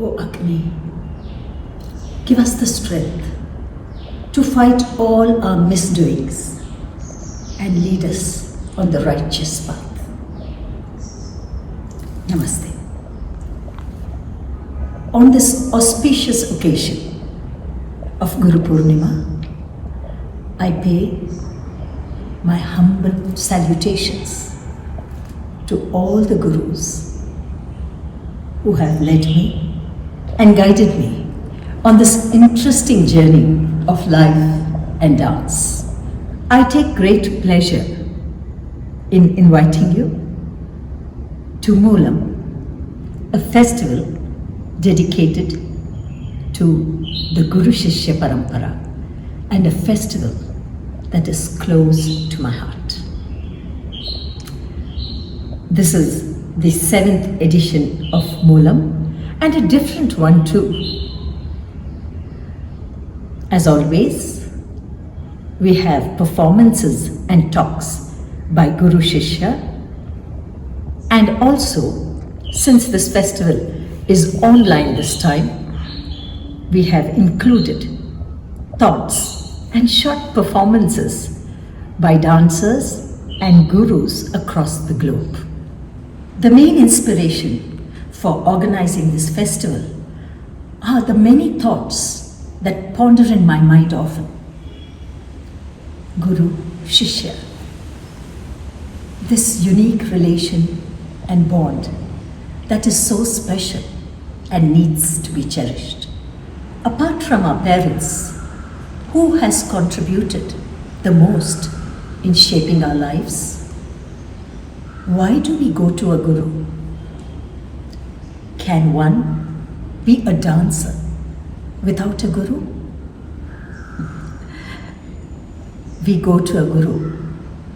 O Agni, give us the strength to fight all our misdoings and lead us on the righteous path. Namaste. On this auspicious occasion of Guru Purnima, I pay my humble salutations to all the Gurus who have led me and guided me on this interesting journey of life and dance. I take great pleasure in inviting you to Moolam, a festival dedicated to the Guru Shishya Parampara and a festival that is close to my heart. This is the 7th edition of Moolam, and a different one too. As always, we have performances and talks by Guru Shishya, and also, since this festival is online this time, we have included thoughts and short performances by dancers and gurus across the globe. The main inspiration for organizing this festival are the many thoughts that ponder in my mind often. Guru Shishya, this unique relation and bond that is so special and needs to be cherished. Apart from our parents, who has contributed the most in shaping our lives? Why do we go to a guru? Can one be a dancer without a guru? We go to a guru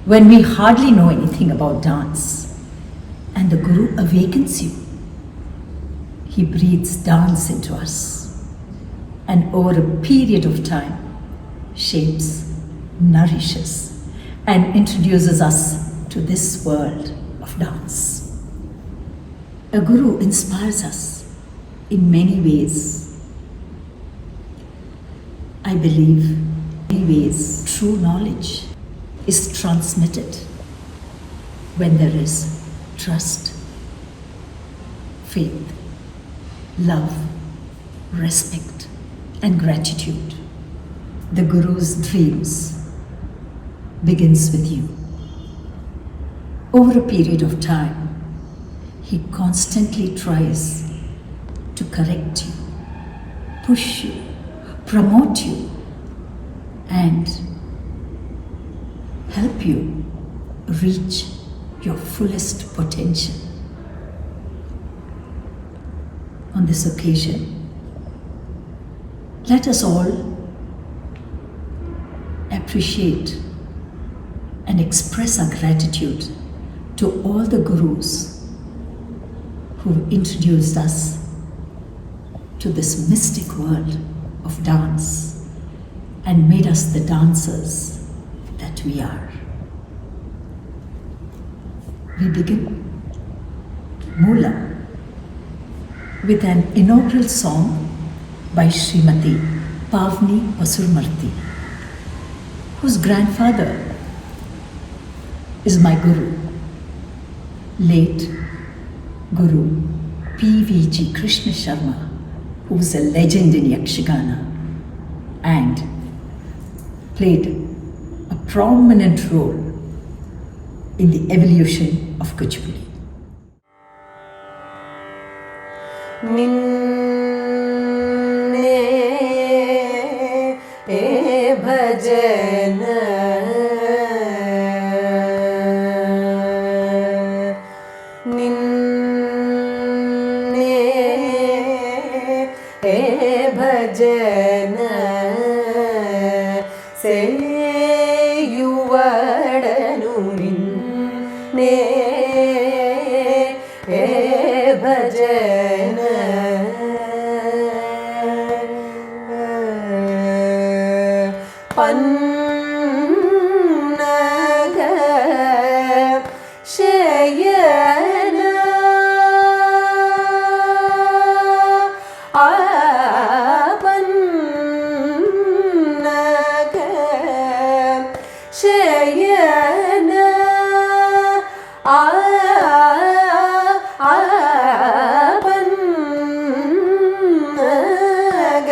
when we hardly know anything about dance, and the guru awakens you. He breathes dance into us, and over a period of time shapes, nourishes, and introduces us to this world of dance. A guru inspires us in many ways. I believe in many ways true knowledge is transmitted when there is trust, faith, love, respect, and gratitude. The Guru's dreams begins with you. Over a period of time, he constantly tries to correct you, push you, promote you, and help you reach your fullest potential. On this occasion, let us all appreciate and express our gratitude to all the Gurus who introduced us to this mystic world of dance and made us the dancers that we are. We begin Moolam with an inaugural song by Srimati Pavni Pasurmarti, whose grandfather is my Guru, late Guru P.V.G. Krishna Sharma, who was a legend in Yakshagana and played a prominent role in the evolution of Kuchipudi. हे भजन सेयुवडनु निन्ने हे भजन पन्नग शयन पन्नग शयन पन्नग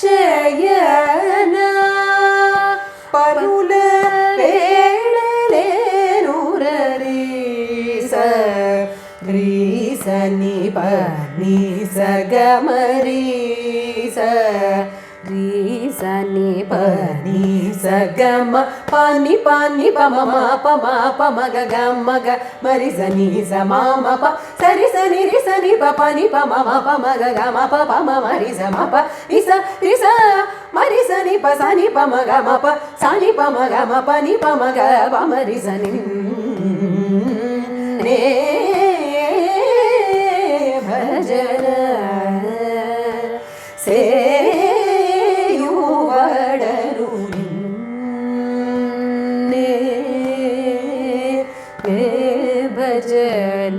शयन परुल वेळलेनुररीस Greece निप निस गमरीस Greece निप निस गम पानी पानी पम पम पम ग गम ग मरि सनि स माम प सरि सनि रि सनि प पनि प मम पम ग गम प पम मरि स म प इस रि स मरि सनि प सनि प म ग म प सनि प म ग म पनि प म ग प मरि सनि ने भजन सेयुवडनु निन्ने हे भजन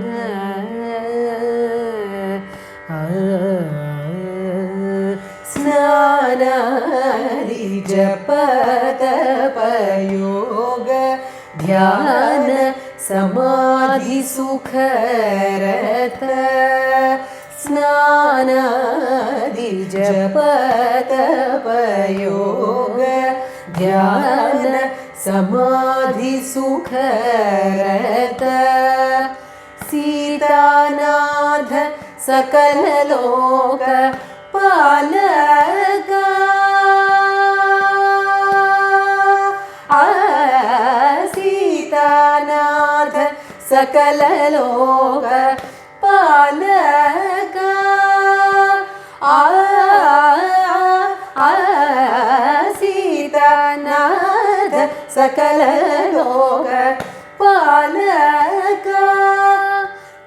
स्नानादि जप तप योग ध्यान समाधि सुखरत स्नानादि जप तप योग ध्यान समाधि सुखरत सीतानाथ सकल लोक पालका सीतानाथ सकल लोक पालका सीतानाथ सकल लोक पालका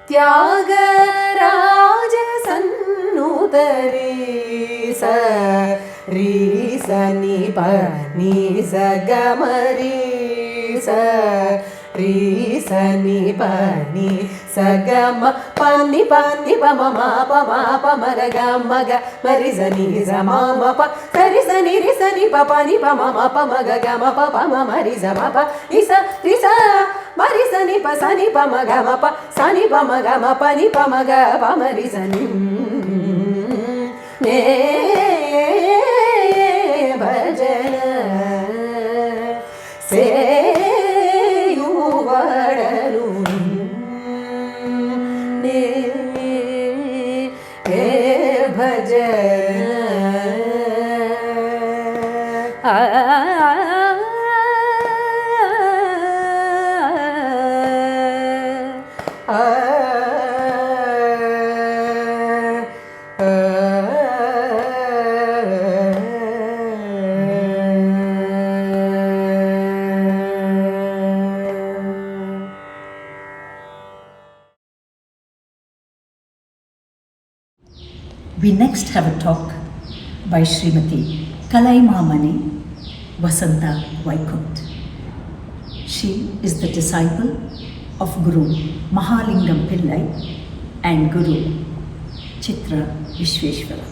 त्यागराज सन्नुतरीस रीस निप निस गमरीस रीस निप निस गम पनि पनि प म प म ग ग म ग मरि सनि स म म प सरि सनि रि सनि प पनि प म प म ग ग म प प म मरि स म प इस रि स मरि सनि प सनि प म ग म प सनि प म ग म पनि प म ग प मरि सनि ने भजन सेयुवडनु निन्ने हे भजन We next have a talk by Srimati Kalaimamani Vasanta Vaikunt. She is the disciple of Guru Mahalingam Pillai and Guru Chitra Vishweshwara.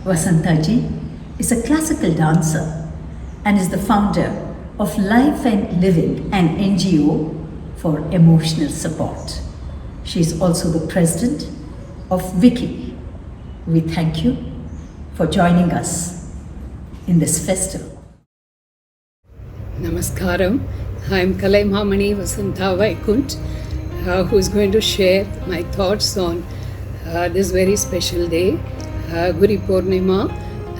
Vasanta ji is a classical dancer and is the founder of Life and Living, an NGO for emotional support. She is also the president of Wiki. We thank you for joining us in this festival. Namaskaram. I'm Kalaimamani Vasanta Vaikunt, who is going to share my thoughts on this very special day, Guri Purnima,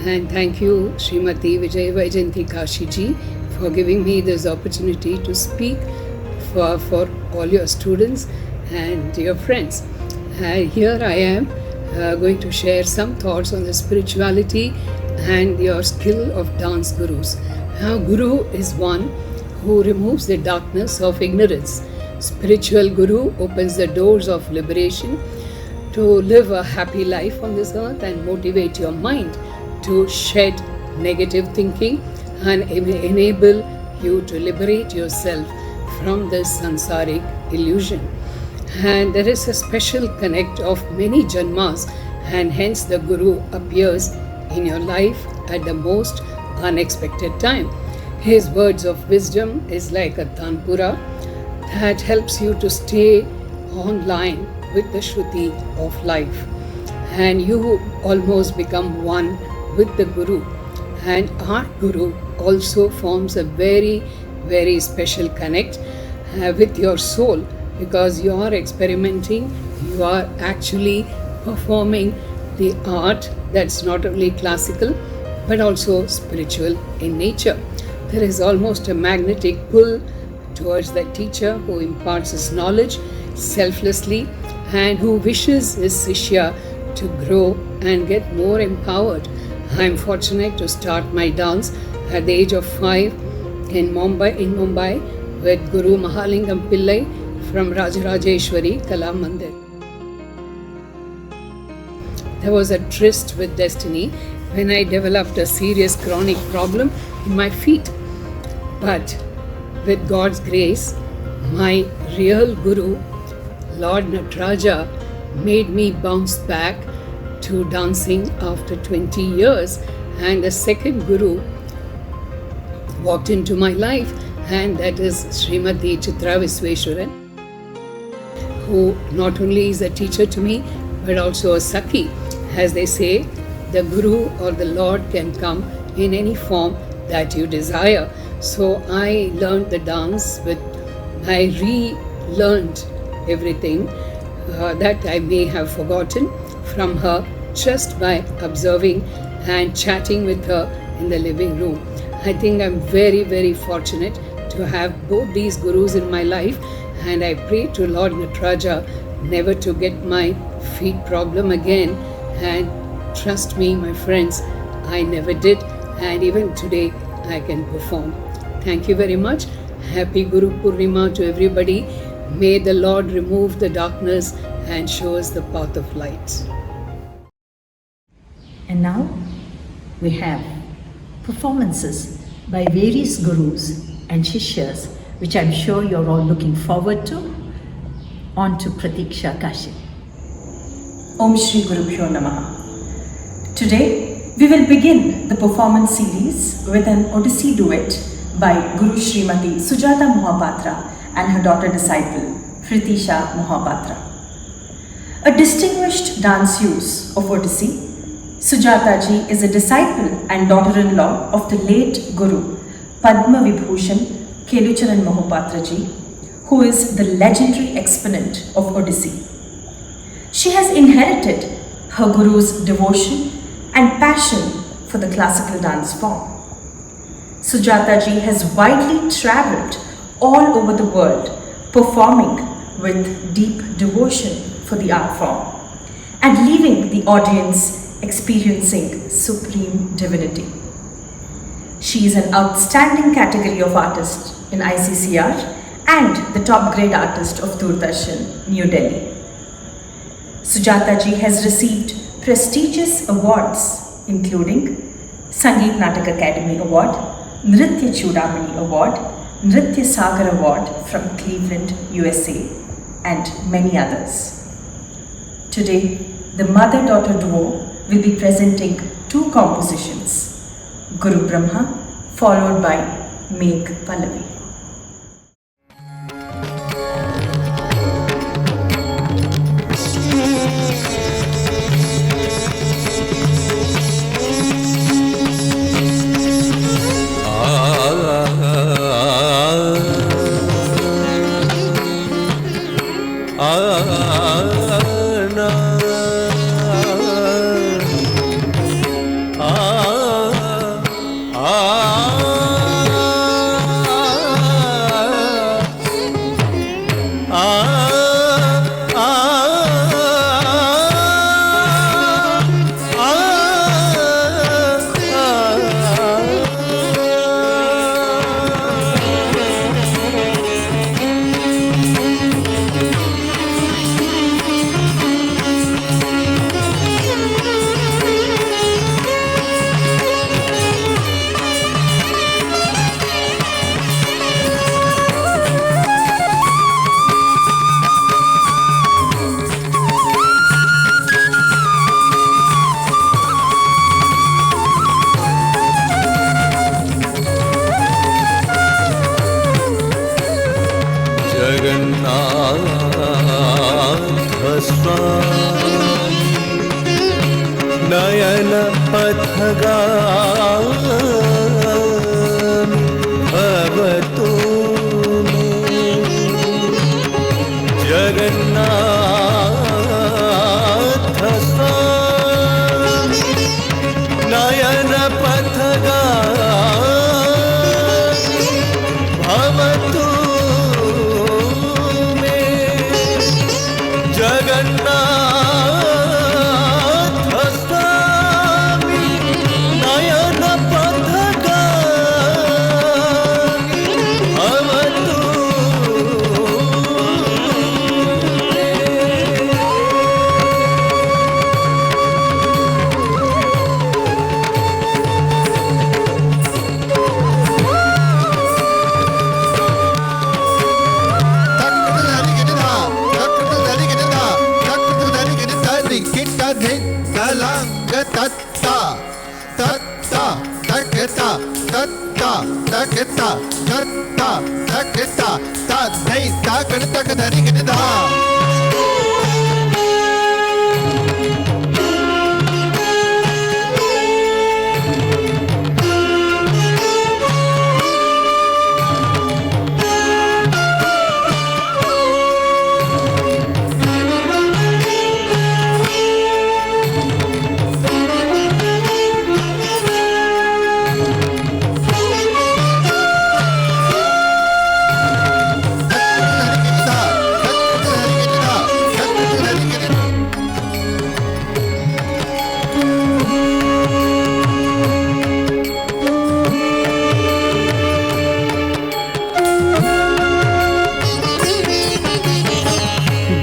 and thank you Srimati Vijay Vaijayanti Kashiji for giving me this opportunity to speak for all your students and your friends. Here I am going to share some thoughts on the spirituality and your skill of dance gurus. Now, Guru is one who removes the darkness of ignorance. Spiritual Guru opens the doors of liberation to live a happy life on this earth and motivate your mind to shed negative thinking and enable you to liberate yourself from this sansaric illusion. And there is a special connect of many janmas, and hence the Guru appears in your life at the most unexpected time. His words of wisdom is like a tanpura that helps you to stay online with the Shruti of life, and you almost become one with the Guru. And our Guru also forms a very, very special connect with your soul, because you are experimenting, you are actually performing the art that's not only classical but also spiritual in nature. There is almost a magnetic pull towards the teacher who imparts his knowledge selflessly and who wishes his Shishya to grow and get more empowered. I am fortunate to start my dance at the age of 5 in Mumbai with Guru Mahalingam Pillai from Rajarajeshwari Kala Mandir. There was a tryst with destiny when I developed a serious chronic problem in my feet. But with God's grace, my real Guru, Lord Nataraja, made me bounce back to dancing after 20 years. And the second Guru walked into my life, and that is Srimati Chitra Visweswaran, who not only is a teacher to me but also a Sakhi. As they say, the Guru or the Lord can come in any form that you desire. So I learned the dance I relearned everything that I may have forgotten from her just by observing and chatting with her in the living room. I think I'm very, very fortunate to have both these Gurus in my life, and I pray to Lord Nataraja never to get my feet problem again. And trust me, my friends, I never did, and even today I can perform. Thank you very much. Happy Guru Purnima to everybody. May the Lord remove the darkness and show us the path of light. And now we have performances by various gurus and shishyas, which I'm sure you're all looking forward to. On to Pratiksha Kashi. Om Shri Gurubhyo Namaha. Today we will begin the performance series with an Odissi duet by Guru Srimati Sujata Mohapatra and her daughter disciple Pritisha Mohapatra. A distinguished danseuse of Odissi, Sujata ji is a disciple and daughter-in-law of the late Guru Padma Vibhushan Kelucharan Mohapatra ji, who is the legendary exponent of Odissi. She has inherited her Guru's devotion and passion for the classical dance form. Sujata ji has widely travelled all over the world, performing with deep devotion for the art form and leaving the audience experiencing supreme divinity. She is an outstanding category of artist in ICCR and the top grade artist of Doordarshan, New Delhi. Sujata ji has received prestigious awards including Sangeet Natak Academy Award, Nritya Chudamani Award, Nritya Sagar Award from Cleveland, USA, and many others. Today, the mother-daughter duo will be presenting two compositions, Guru Brahma followed by Megh Pallavi. नयन पथगामी भवतु मे जगन्नाथ स्वामी नयन पथगामी भवतु मे जगन्नाथ स्वामी नयन पथगामी भवतु मे।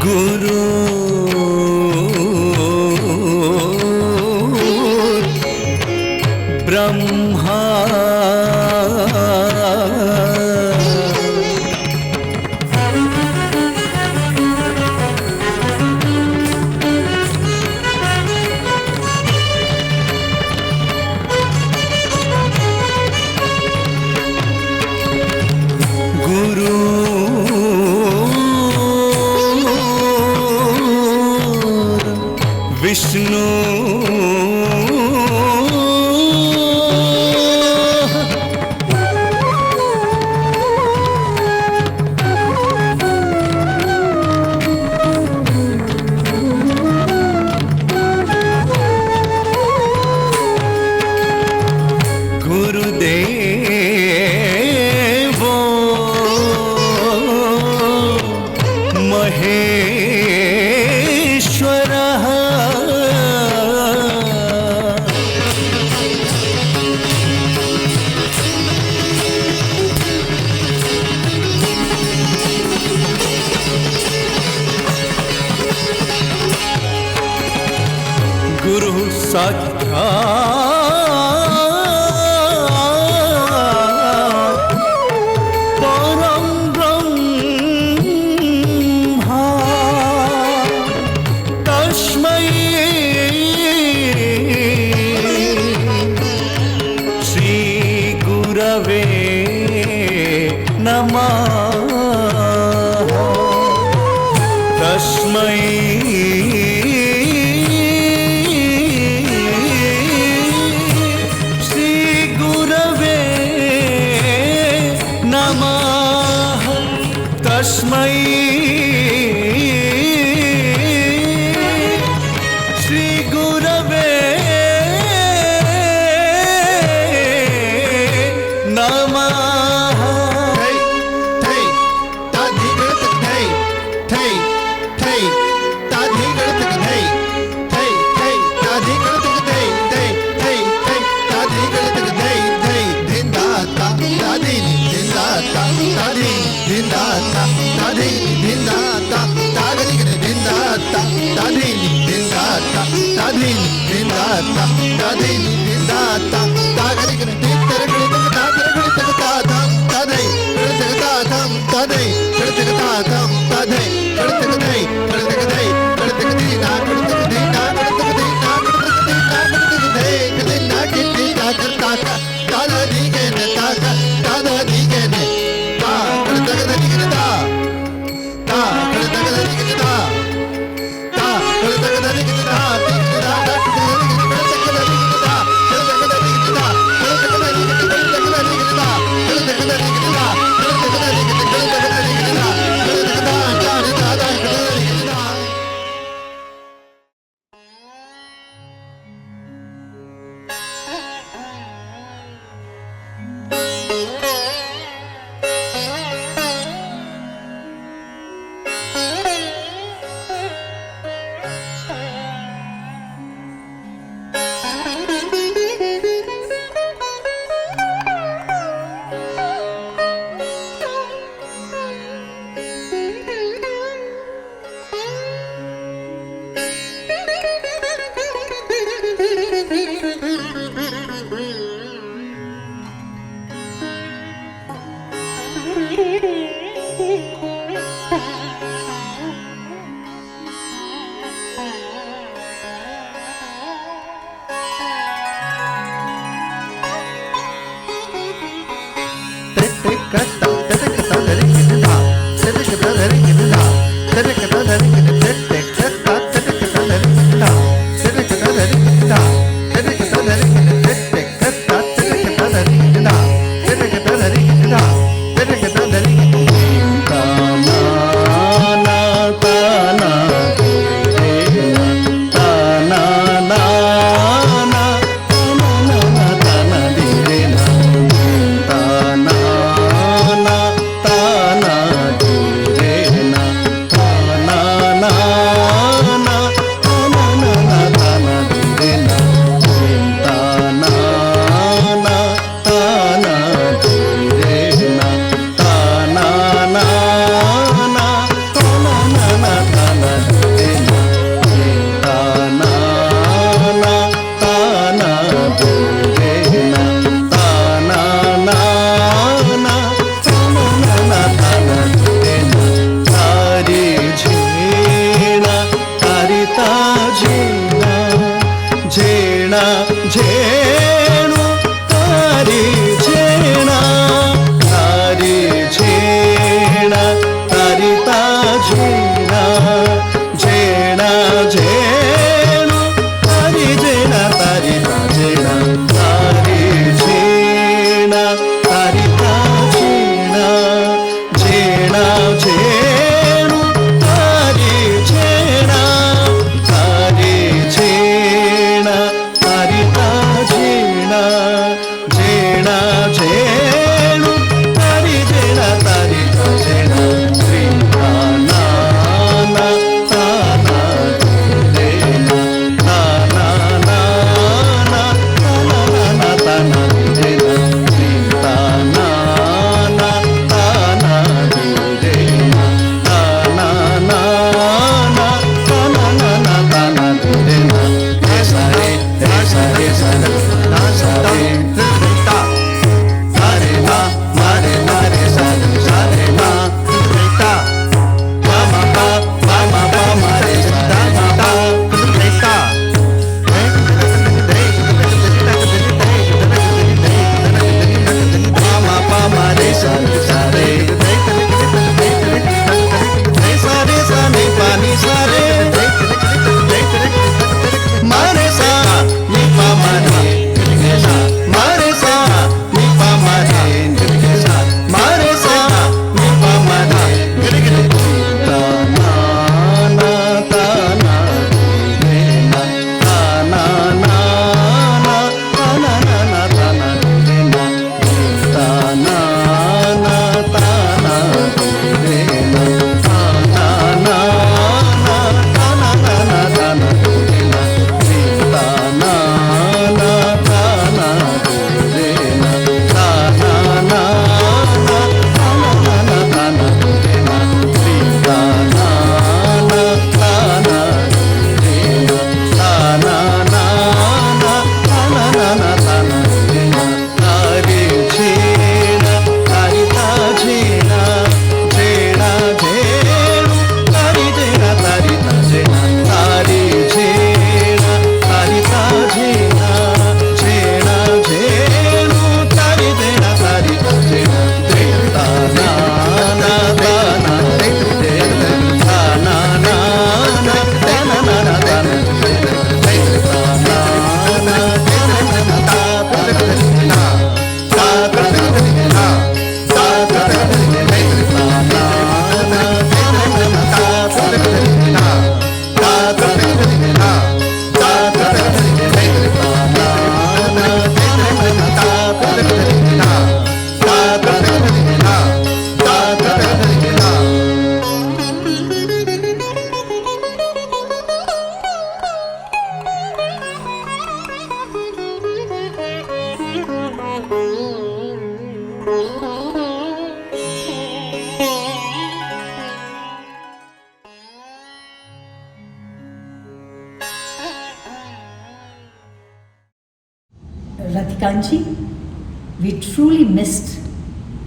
गुरु ब्रह्मा गुरु विष्णु गुरुदेवो महेश्वरः गुरु साक्षात् परं ब्रह्मा तस्मै श्री गुरवे नमः तस्मै तस्मै श्री गुरवे नमः। Radhikanji, we truly missed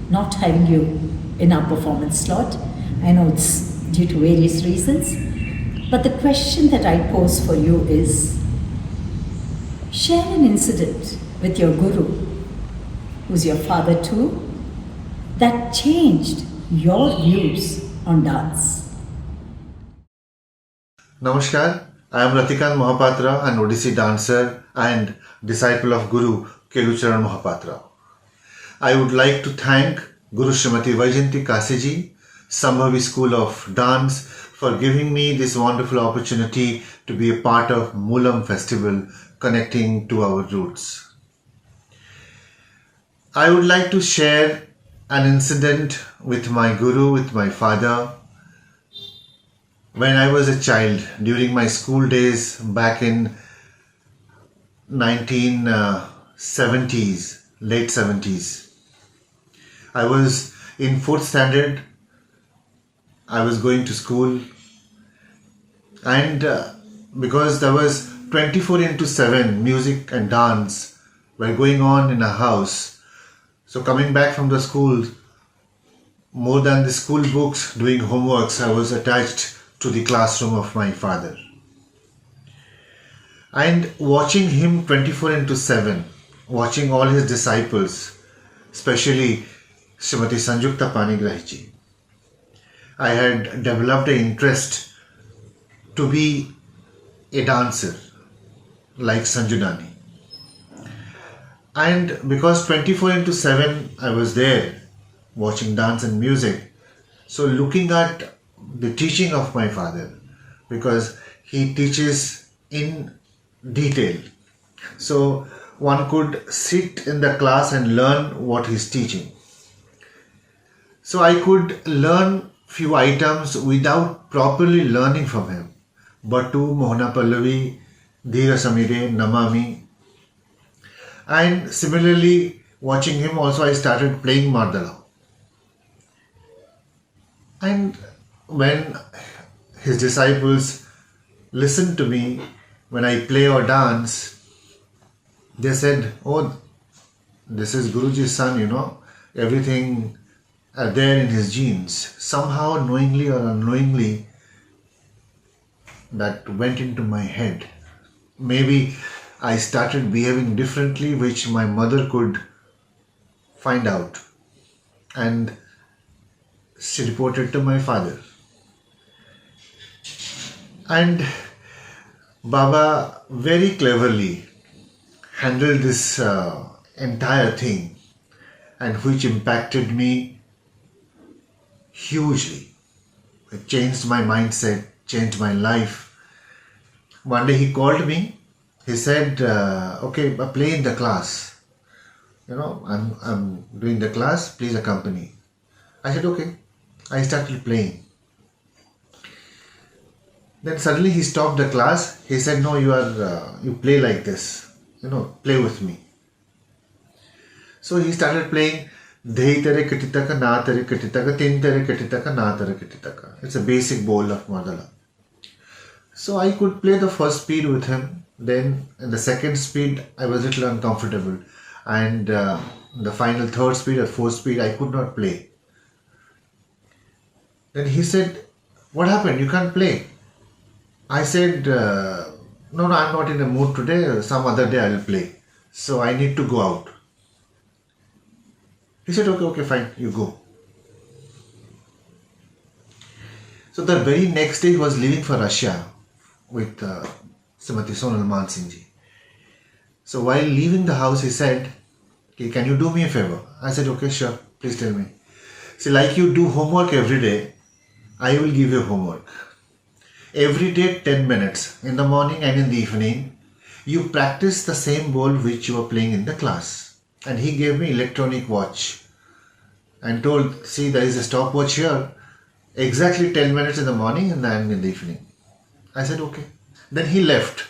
not having you in our performance slot. I know it's due to various reasons, but the question that I pose for you is, share an incident with your guru, who's your father too, that changed your views on dance? Namaskar, I am Ratikant Mohapatra, an Odissi dancer and disciple of Guru Kelucharan Mohapatra. I would like to thank Guru Srimati Vaijayanti Kasiji, Sambhavi School of Dance, for giving me this wonderful opportunity to be a part of Moolam Festival connecting to our roots. I would like to share an incident with my Guru, with my father. When I was a child, during my school days back in 1970s, late 70s, I was in 4th standard. I was going to school, and because there was 24/7 music and dance were going on in a house, so coming back from the school, more than the school books, doing homeworks, I was attached to the classroom of my father. And watching him 24/7, watching all his disciples, especially Srimati Sanjukta Panigrahi, I had developed an interest to be a dancer like Sanju Nani. And because 24/7 I was there watching dance and music, so looking at the teaching of my father, because he teaches in detail, so one could sit in the class and learn what he's teaching. So I could learn few items without properly learning from him. Batu, Mohana Pallavi, Dhira Samire, Namami. And similarly, watching him also, I started playing Mardala. And when his disciples listened to me when I play or dance, they said, "Oh, this is Guruji's son, everything are there in his genes." Somehow, knowingly or unknowingly, that went into my head. Maybe I started behaving differently, which my mother could find out. And she reported to my father. And Baba very cleverly handled this entire thing, and which impacted me hugely. It changed my mindset, changed my life. One day he called me. He said, "Okay, play in the class. I'm doing the class. Please accompany." I said, "Okay." I started playing. Then suddenly he stopped the class. He said, "No, you play like this. Play with me." So he started playing Dhei tere kititaka, na tere kititaka, tin tere kititaka, na tere kititaka. It's a basic bowl of Mardala. So I could play the first speed with him. Then in the second speed, I was a little uncomfortable. And the final third speed or fourth speed, I could not play. Then he said, "What happened? You can't play." I said, No, I'm not in the mood today. Some other day I'll play. So I need to go out." He said, okay, fine, you go." So the very next day he was leaving for Russia with Srimati Sonal Man Singh ji. So while leaving the house, he said, "Okay, can you do me a favor?" I said, "Okay, sure, please tell me." "See, like you do homework every day, I will give you homework. Every day 10 minutes, in the morning and in the evening, you practice the same ball which you were playing in the class." And he gave me electronic watch and told, "See, there is a stopwatch here, exactly 10 minutes in the morning and then in the evening." I said, "Okay." Then he left.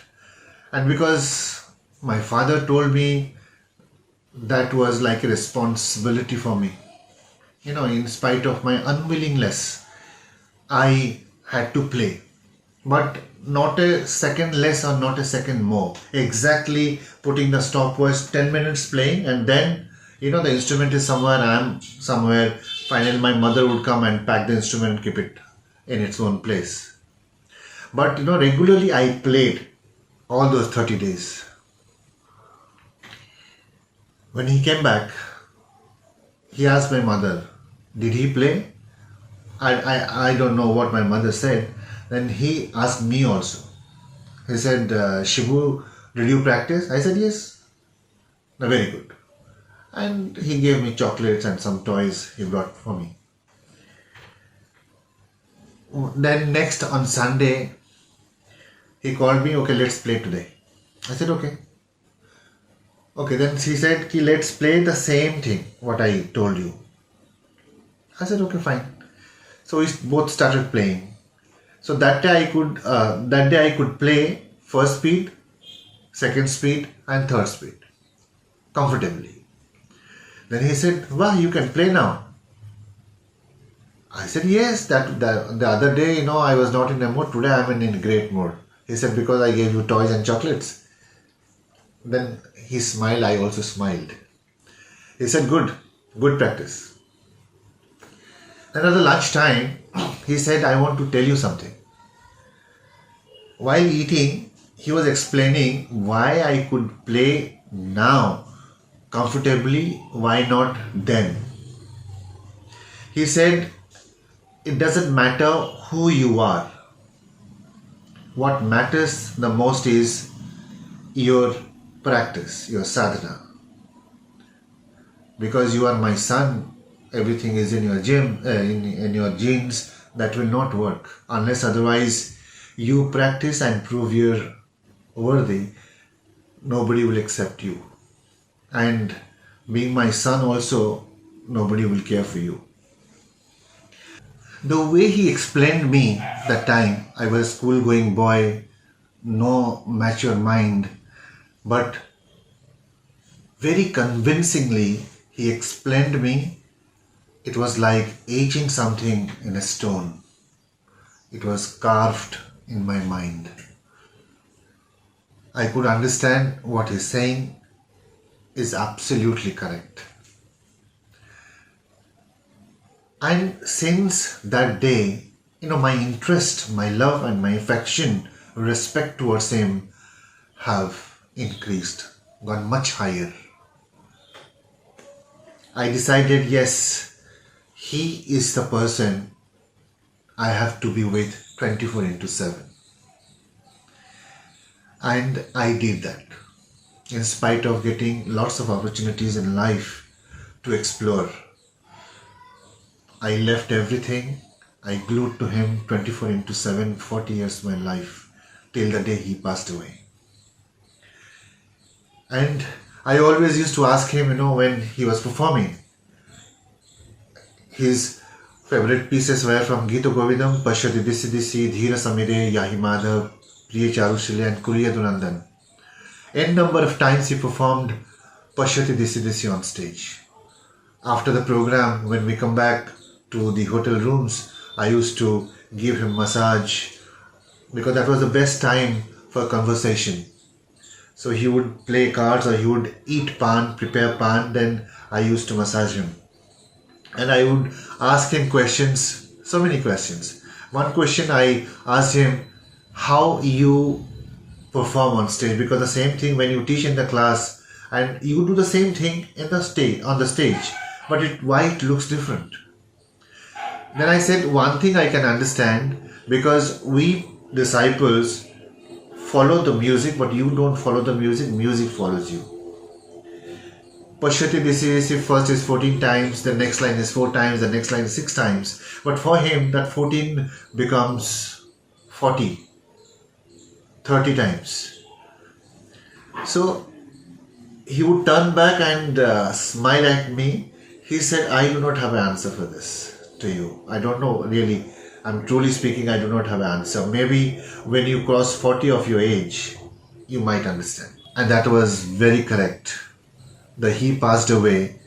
And because my father told me, that was like a responsibility for me. In spite of my unwillingness, I had to play. But not a second less or not a second more. Exactly putting the stopwatch, 10 minutes playing, and then, the instrument is somewhere, I am somewhere. Finally, my mother would come and pack the instrument and keep it in its own place. But, regularly I played all those 30 days. When he came back, he asked my mother, did he play? I don't know what my mother said. Then he asked me also. He said, Shibu, did you practice? I said, yes. Very good. And he gave me chocolates and some toys he brought for me. Then next on Sunday, he called me, okay, let's play today. I said, okay. Okay, then he said, let's play the same thing, what I told you. I said, okay, fine. So we both started playing. So that day I could play first speed, second speed, and third speed comfortably. Then he said, wow, you can play now. I said, yes, that the other day, I was not in a mood. Today I'm in a great mood. He said, because I gave you toys and chocolates. Then he smiled, I also smiled. He said, good practice. Then at the lunchtime, he said, I want to tell you something. While eating, he was explaining why I could play now comfortably, why not then. He said, it doesn't matter who you are. What matters the most is your practice, your sadhana. Because you are my son, everything is in your in your genes, that will not work. Unless otherwise you practice and prove you're worthy, nobody will accept you. And being my son also, nobody will care for you. The way he explained me that time, I was a school-going boy, no mature mind, but very convincingly he explained me. It was like etching something in a stone. It was carved in my mind. I could understand what he's saying is absolutely correct. And since that day, my interest, my love and my affection, respect towards him have increased, gone much higher. I decided, yes, he is the person I have to be with 24/7. And I did that. In spite of getting lots of opportunities in life to explore, I left everything. I glued to him 24/7, 40 years of my life, till the day he passed away. And I always used to ask him, when he was performing, his favorite pieces were from Gita Govindam, Pashyati Disi Disi, Dhira Samire, Yahi Madhav, Priya Charushilya and Kuriya Dunandan. N number of times he performed Pashyati Disi Disi on stage. After the program, when we come back to the hotel rooms, I used to give him massage, because that was the best time for conversation. So he would play cards or he would eat pan, prepare pan, then I used to massage him. And I would ask him questions, so many questions. One question I asked him, how you perform on stage, because the same thing when you teach in the class and you do the same thing on the stage, but why it looks different. Then I said, one thing I can understand, because we disciples follow the music, but you don't follow the music, music follows you. Pashyati Disi first is 14 times, the next line is 4 times, the next line is 6 times. But for him, that 14 becomes 40, 30 times. So he would turn back and smile at me. He said, I do not have an answer for this to you. I don't know, really. I'm truly speaking, I do not have an answer. Maybe when you cross 40 of your age, you might understand. And that was very correct. He passed away,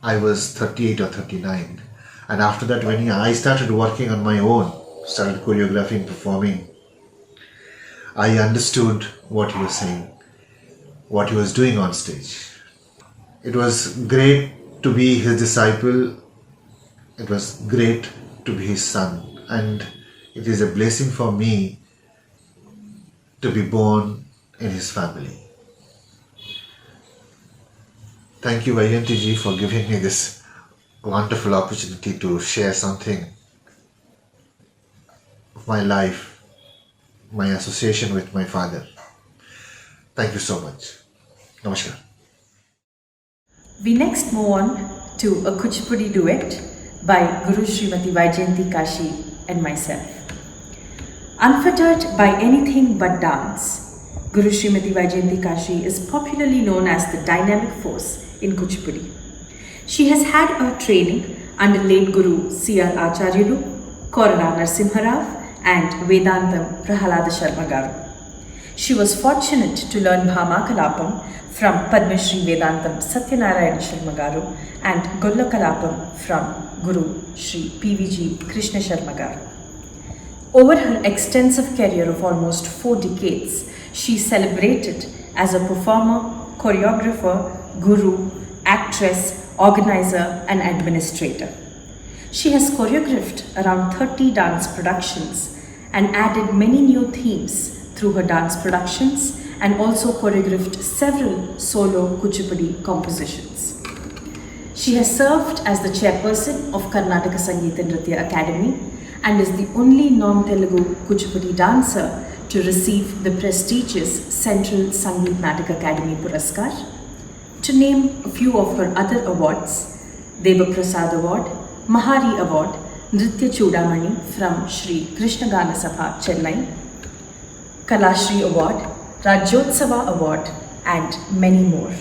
I was 38 or 39. And after that, when I started working on my own, started choreographing, performing, I understood what he was saying, what he was doing on stage. It was great to be his disciple. It was great to be his son. And it is a blessing for me to be born in his family. Thank you, Vayanti ji, for giving me this wonderful opportunity to share something of my life, my association with my father. Thank you so much. Namaskar. We next move on to a Kuchipudi duet by Guru Srimati Vaijayanti Kashi and myself. Unfettered by anything but dance, Guru Srimati Vaijayanti Kashi is popularly known as the dynamic force in Kuchipudi. She has had her training under late Guru C.R. Acharyulu, Korana Narasimha and Vedantam Prahalada Sharma Garu. She was fortunate to learn Bhama Kalapam from Padma Shri Vedantam Satyanarayana Sharma Garu and Golla Kalapam from Guru Shri PVG Krishna Sharma Garu. Over her extensive career of almost 4 decades, she is celebrated as a performer, choreographer, guru, actress, organizer and administrator. She has choreographed around 30 dance productions and added many new themes through her dance productions and also choreographed several solo Kuchipudi compositions. She has served as the chairperson of Karnataka Sangeeta Nritya Academy and is the only non-Telugu Kuchipudi dancer to receive the prestigious Central Sangeet Natak Academy Puraskar. To name a few of her other awards, Deva Prasad Award, Mahari Award, Nritya Chudamani from Shri Krishna Gana Sabha, Chennai, Kalashri Award, Rajyotsava Award and many more.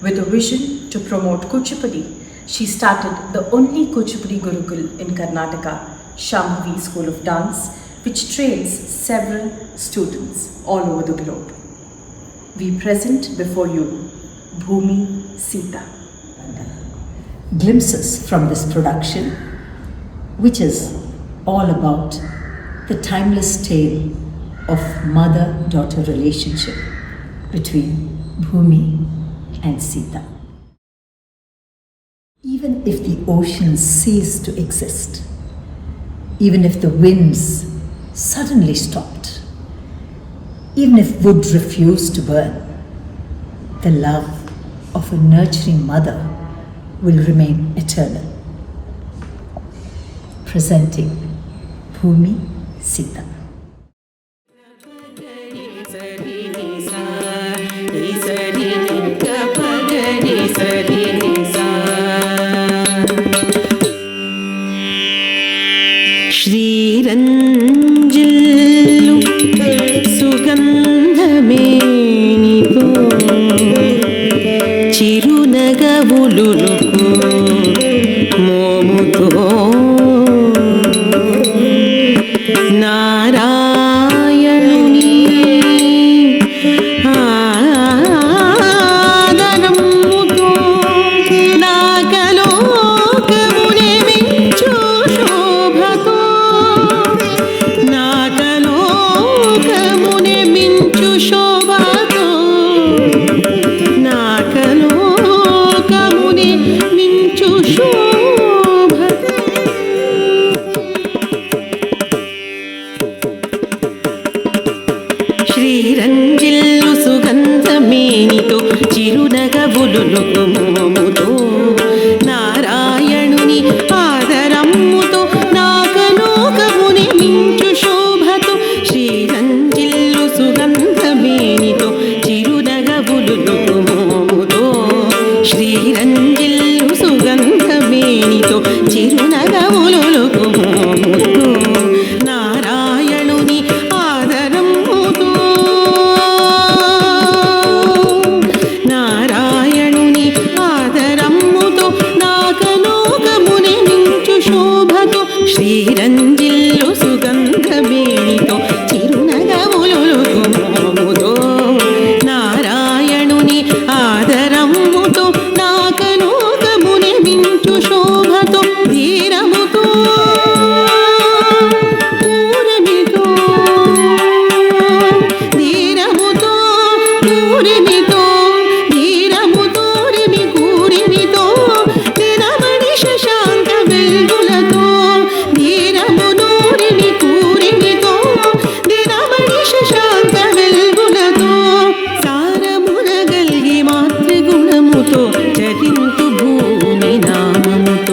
With a vision to promote Kuchipudi, she started the only Kuchipudi Gurukul in Karnataka, Shambhavi School of Dance, which trains several students all over the globe. We present before you Bhumi Sita. Glimpses from this production, which is all about the timeless tale of mother-daughter relationship between Bhumi and Sita. Even if the oceans cease to exist, even if the winds suddenly stopped, even if wood refused to burn, the love of a nurturing mother will remain eternal. Presenting Bhumi Sita. శ్రీరంజిల్లు సుగంధమేనితో చిరునగవులుకు మోముతో నారాయణుని ఆదరముతో నాగలోకమునే మించు శోభతో నాగలోకమునే మించు శోభతో నాగలోకమునే మించు శోభతో శ్రీరంజిల్లు సుగంధమేనితో చిరునగవులును మోముతో నారాయణుని ఆదరమ్ముతో నాగలోకముని మించు శోభతో శ్రీరంజిల్లు సుగంధమేనితో చిరునగవులును మోముతో శ్రీరంజిల్లు సుగంధమేనితో చిరునగవులుకు మోముతో నారాయణుని ఆదరమ్ముతో నారాయణుని ఆదరమ్ముతో నాగలోకముని మించు శోభతో శ్రీరంజిల్లు సుగంధమేనితో చిరునగవులుకు మోముతో నారాయణుని ఆదరమ్ముతో నాగలోకముని మించు శోభతో ధీరముతో పూరమితో ధీరముతో పూరమితో ధీరముతో రిమి కూరిమితో దినమణి శశాంక వెల్గులతో ధీరమును రిమి కూరిమితో దినమణి శశాంక వెల్గులతో సారమున గల్గి మాతృగుణముతో చరింతు భూమి నామముతో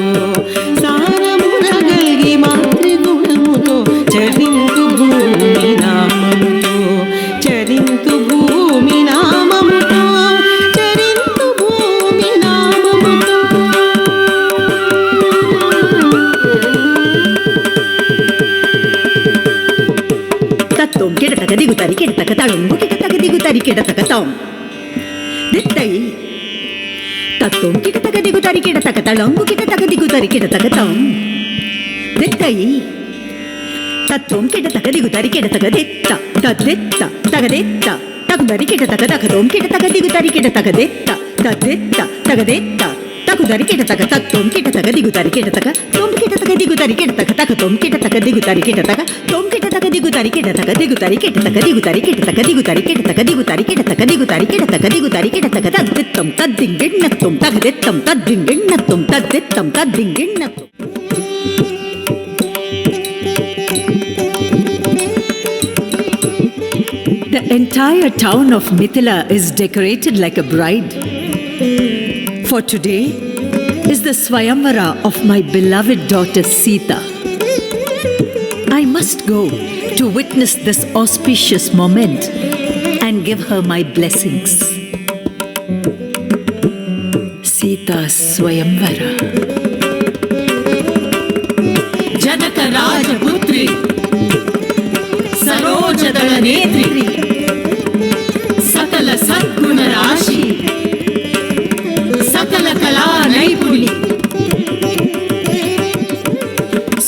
తరికెడ తకతాం దిత్తై తత్వం కిట తక దిగు తరికెడ తకతళంగు కిట తక దిగు తరికెడ తకతాం దిత్తై తత్వం కిట తక దిగు తరికెడ తక దిత్త తదిత్త తగదిత్త తగు దరికెడ తక తకతోం కిట తక దిగు తరికెడ తక దిత్త తదిత్త తగదిత్త తగు దరికెడ తక తత్వం కిట తక దిగు తరికెడ తక తొం కిట తక దిగు తరికెడ తక తక తొం కిట తక దిగు తరికెడ తక తొం కిట తక దిగు తరికెడ తక దిగు తరికెడ తక దిగు తరికెడ తక దిగు తరికెడ తక దిగు తరికెడ తక దిగు తరికెడ తక దిగు తరికెడ తక తద్దిత్తం తద్దింగిణ్ణత్వం తగదిత్తం తద్దింగిణ్ణత్వం తద్దిత్తం తద్దింగిణ్ణత్వం. The entire town of Mithila is decorated like a bride. For today is the Swayamvara of my beloved daughter Sita. I must go to witness this auspicious moment and give her my blessings. Sita Swayamvara. जनक राजपुत्री सरोजदल नेत्री सकल सद्गुण राशि सकल कला नैपुणी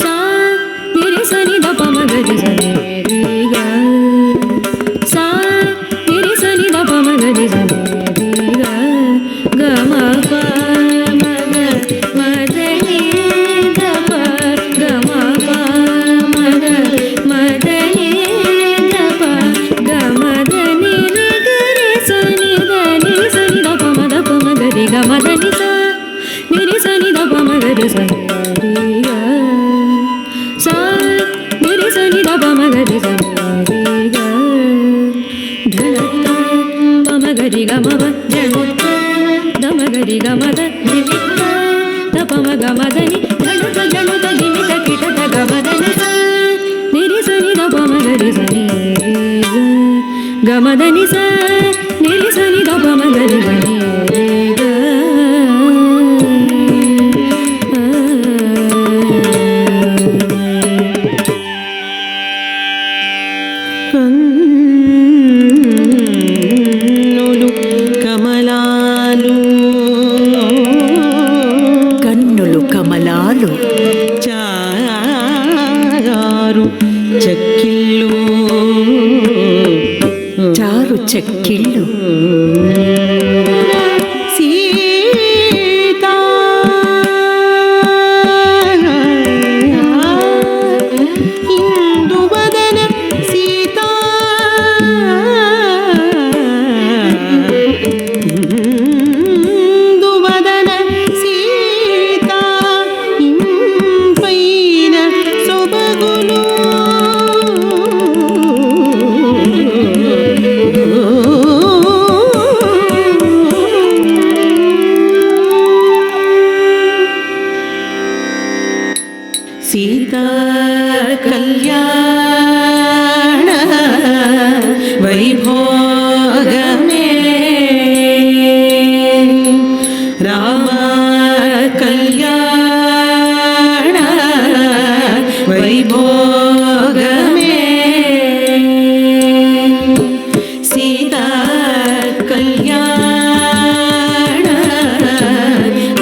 सा मेरे सनि the प म ग रि स नि रि ग सा मेरे सनि द प म ग रि स नि रि ग ग म प म ग म द नि द प ग म प म ग म द नि द प ग म द नि रि ग रि स नि द नि रि स नि द प म ग रि ग म द नि सा नि रि स नि द प म ग रि स नि रि ग सा नि रि स नि द प म ग रि स नि रि ग ध न त प म ग रि ग म प ज न त द म ग रि ग म द नि नि त द प म ग म द नि ध न त ज न त नि नि त कि त द ग म द नि सा नि रि स नि द प म ग रि स नि रि ग ग म द नि सा नि रि स नि द प म ग रि स नि रि ग కన్నులు కమలాలు చారు చక్కిళ్ళు చారు చెక్కిళ్ళు సీతా ఇందువదన సీతా ఇందువదన సీతా ఇంపైన సొబగులు సీతా కళ్యాణ వైభోగమే రామ కళ్యాణ వైభోగమే సీతా కళ్యాణ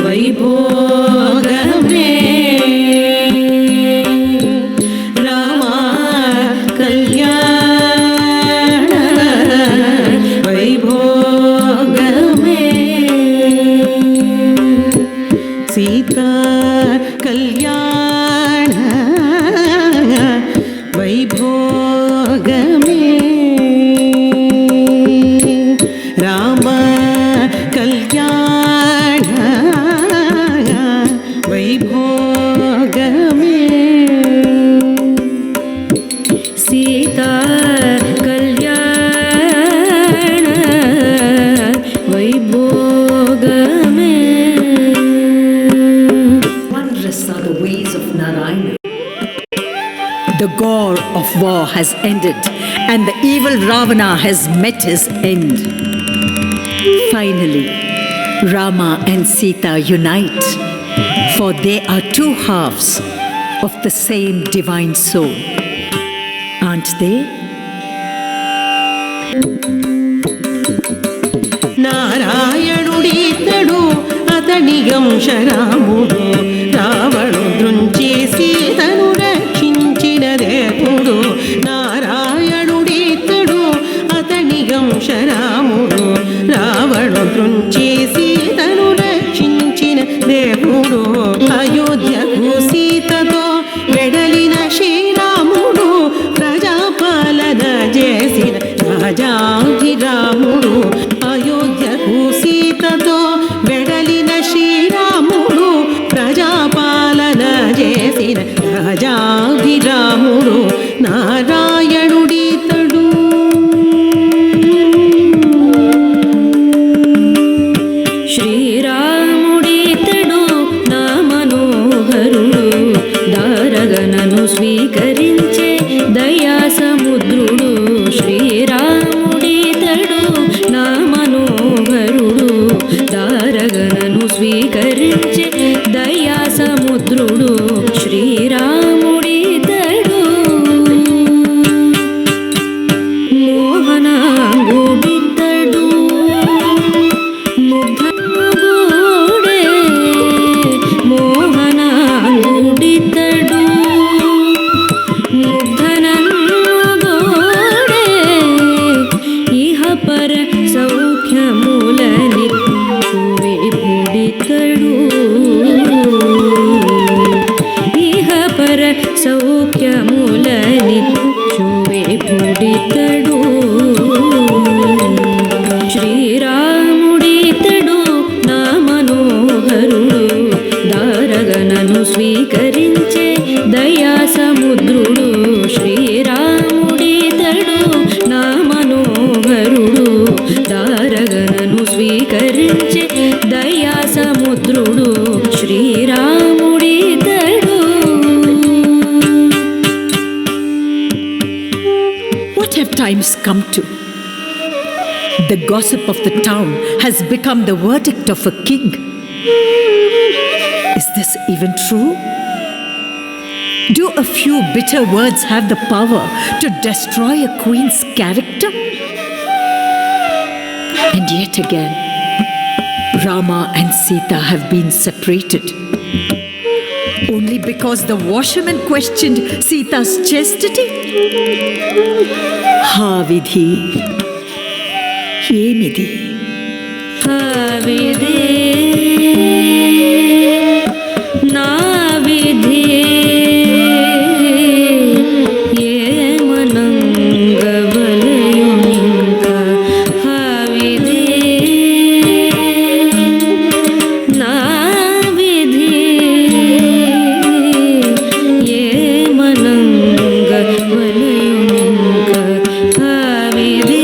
వైభోగమే రామ కళ్యాణ వైభోగమే సీతా కళ్యాణ వైభోగమే రామ కళ్యాణ వైభోగమే సీతా కళ్యాణ Vaibhogame. Wondrous are the ways of Narayana. The gore of war has ended and the evil Ravana has met his end. Finally, Rama and Sita unite, for they are two halves of the same divine soul. Aren't they? నిగంశరాముడు రావణు దృంచి సీతను రక్షించిన దేవుడు నారాయణుడితడు అతనిగంశరాముడు రావణు దృంచి సీతను రక్షించిన దేవుడు అయోధ్యకు సీతతో వెడలిన శ్రీరాముడు ప్రజాపాలన చేసిన రాజాభిరాముడు అయోధ్యకు సీతతో వెడలిన శ్రీరాముడు ప్రజాపాలన చేసిన రాజాభిరాముడు నారాయణుడితడు శ్రీరాముడితడు నా మనోహరుడు దారగనను స్వీకరించే దయా సముద్రుడు శ్రీరాముడితడు నా మనోహరుడు దారగనను స్వీకరించే దయా సముద్రుడు శ్రీరాముడితడు మోహనాంగుడితడు ముగ్ధముగూడే మోహనాంగుడితడు ముగ్ధనముగూడే ఇహ పర సౌఖ్యములని విపుడితడు ఇహ పర సౌఖ్యములని విపుడితడు శ్రీరాముడితడు నా మనోహరుడు దారగనను స్వీకరించే దయా సముద్రుడు శ్రీరాముడితడు నా మనోహరుడు దారగనను స్వీకరించే దయా సముద్రుడు శ్రీరాముడితడు. What have times come to? The gossip of the town has become the verdict of a king. Is this even true? Do a few bitter words have the power to destroy a queen's character? And yet again, Rama and Sita have been separated. Only because the washerman questioned Sita's chastity? Ha vidhi. ఏమిది విధి నా విధి ఏమనంగవలయునింక విధి నా విధి ఏమనంగవలయునింక విధి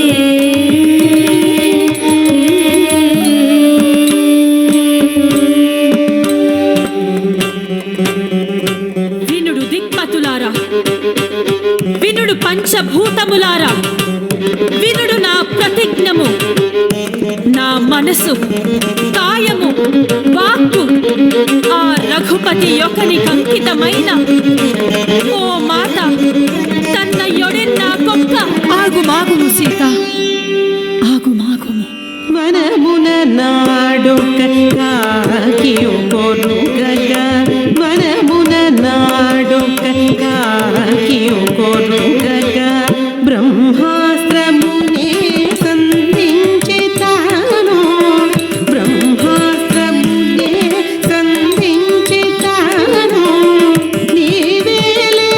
వినుడు పంచభూతములారా వినుడు నా ప్రతిజ్ఞము నా మనసు కాయము వాక్కు ఆ రఘుపతి యొక్కని కంకితమైన ఓ మాత తన్న యొడెన్న కొక్క ఆగుమాగుము సీత ఆగుమాగుము వనమున నాడొక కాకియు కొరుగగ వనమున నాడొక కాకియు కొరుగగ బ్రహ్మాస్త్రమునే సంధించి తాను బ్రహ్మాస్త్రమునే సంధించి తాను నీవేలే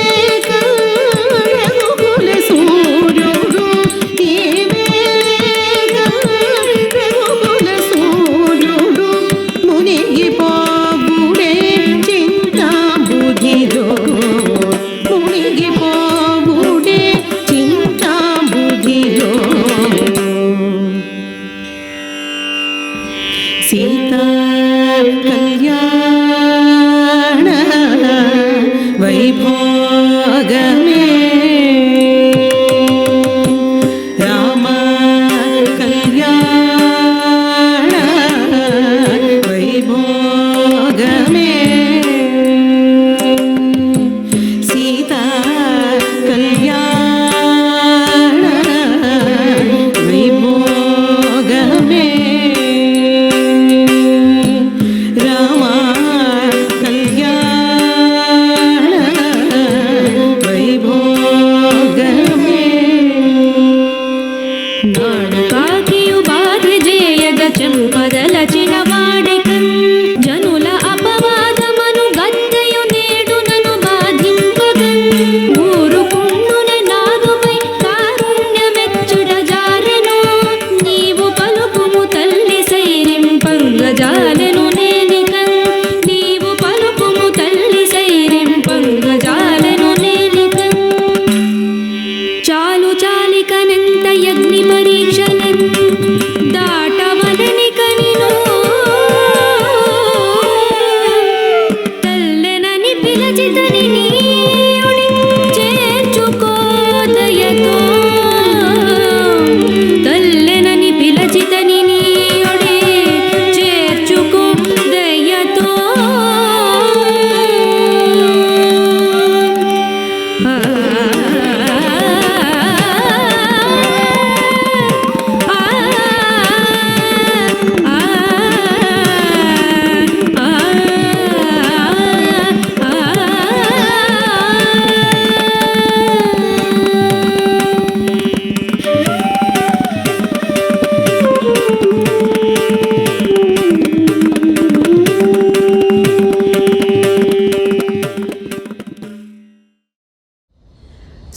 రఘుకుల సూర్యుడు నీవేలే రఘుకుల సూర్యుడు మునిగిపోబుడే చింతాంబుధిలో మునిగిపోబుడే చింతాంబుధిలో సీతా కళ్యాణ వైభోగమే రామ కళ్యాణ వైభోగమే సీతా కళ్యాణ వైభోగమే రామ దాటవలని కనిను తల్లెనని పిలచితని నీయుడి చేర్చుకోదయతో తల్లెనని పిలచితని నీయుడి చేర్చుకో దయతో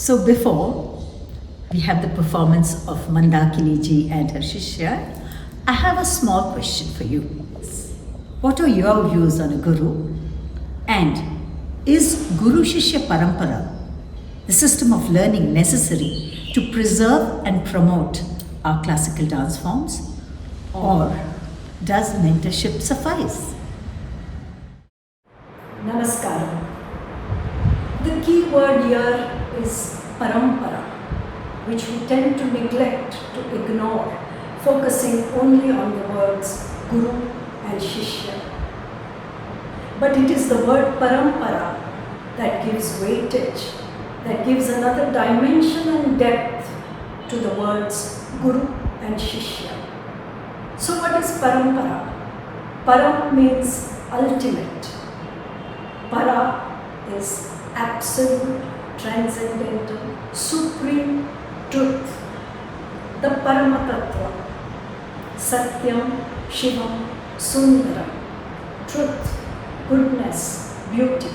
So before we have the performance of Mandakini ji and her Shishya, I have a small question for you. What are your views on a guru? And is Guru Shishya Parampara, the system of learning, necessary to preserve and promote our classical dance forms? Or does mentorship suffice? Namaskaram. The key word here is parampara, which we tend to neglect, to ignore, focusing only on the words guru and shishya. But it is the word parampara that gives weightage, that gives another dimension and depth to the words guru and shishya. So what is parampara? Param means ultimate. Para is absolute, transcendental, supreme truth. The Paramatattva. Satyam, Shivam, Sundaram. Truth, goodness, beauty.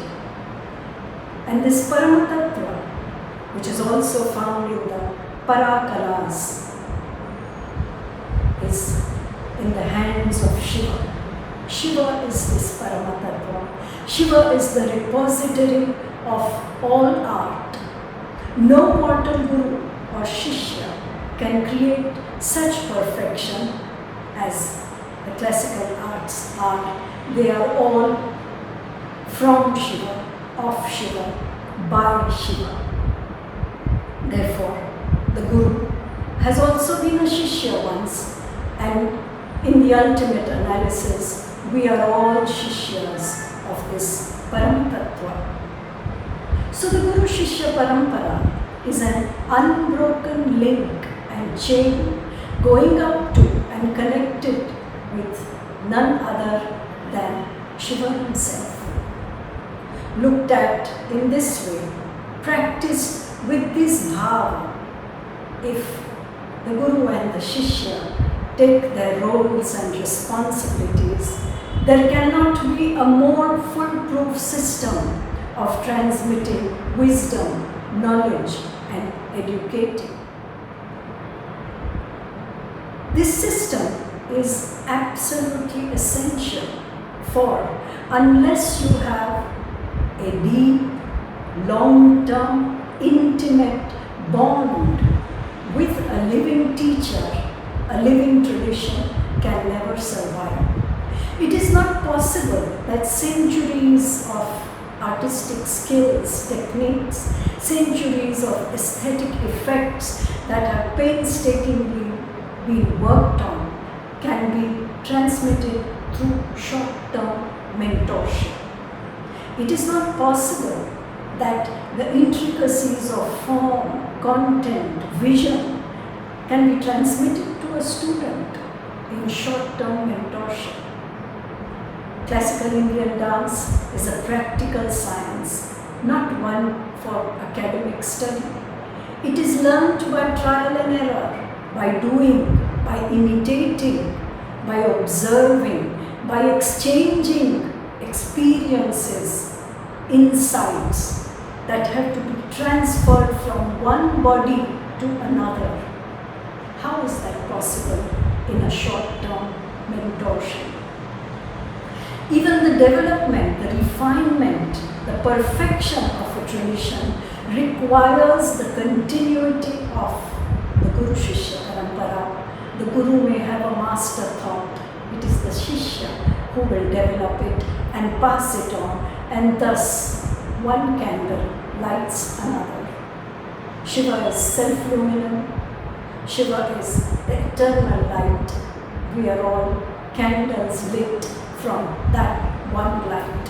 And this Paramatattva, which is also found in the Parakalas, is in the hands of Shiva. Shiva is this Paramatattva. Shiva is the repository of all art. No mortal guru or shishya can create such perfection as the classical arts are. They are all from Shiva, of Shiva, by Shiva. Therefore, the guru has also been a shishya once, and in the ultimate analysis, we are all shishyas of this Paramatattva. So the Guru Shishya Parampara is an unbroken link and chain going up to and connected with none other than Shiva himself. Looked at in this way, practiced with this bhava, if the Guru and the Shishya take their roles and responsibilities, there cannot be a more foolproof system of transmitting wisdom, knowledge, and educating. This system is absolutely essential, for unless you have a deep, long-term, intimate bond with a living teacher, a living tradition can never survive. It is not possible that centuries of artistic skills, techniques, centuries of aesthetic effects that have painstakingly been worked on can be transmitted through short-term mentorship. It is not possible that the intricacies of form, content, vision can be transmitted to a student in short-term mentorship. Classical Indian dance is a practical science, not one for academic study. It is learnt by trial and error, by doing, by imitating, by observing, by exchanging experiences, insights that have to be transferred from one body to another. How is that possible in a short-term mentorship? Even the development, the refinement, the perfection of a tradition requires the continuity of the Guru Shishya Parampara The Guru may have a master thought. It is the Shishya who will develop it and pass it on, and thus one candle lights another. Shiva is self-luminant. Shiva is the eternal light. We are all candles lit from that one light.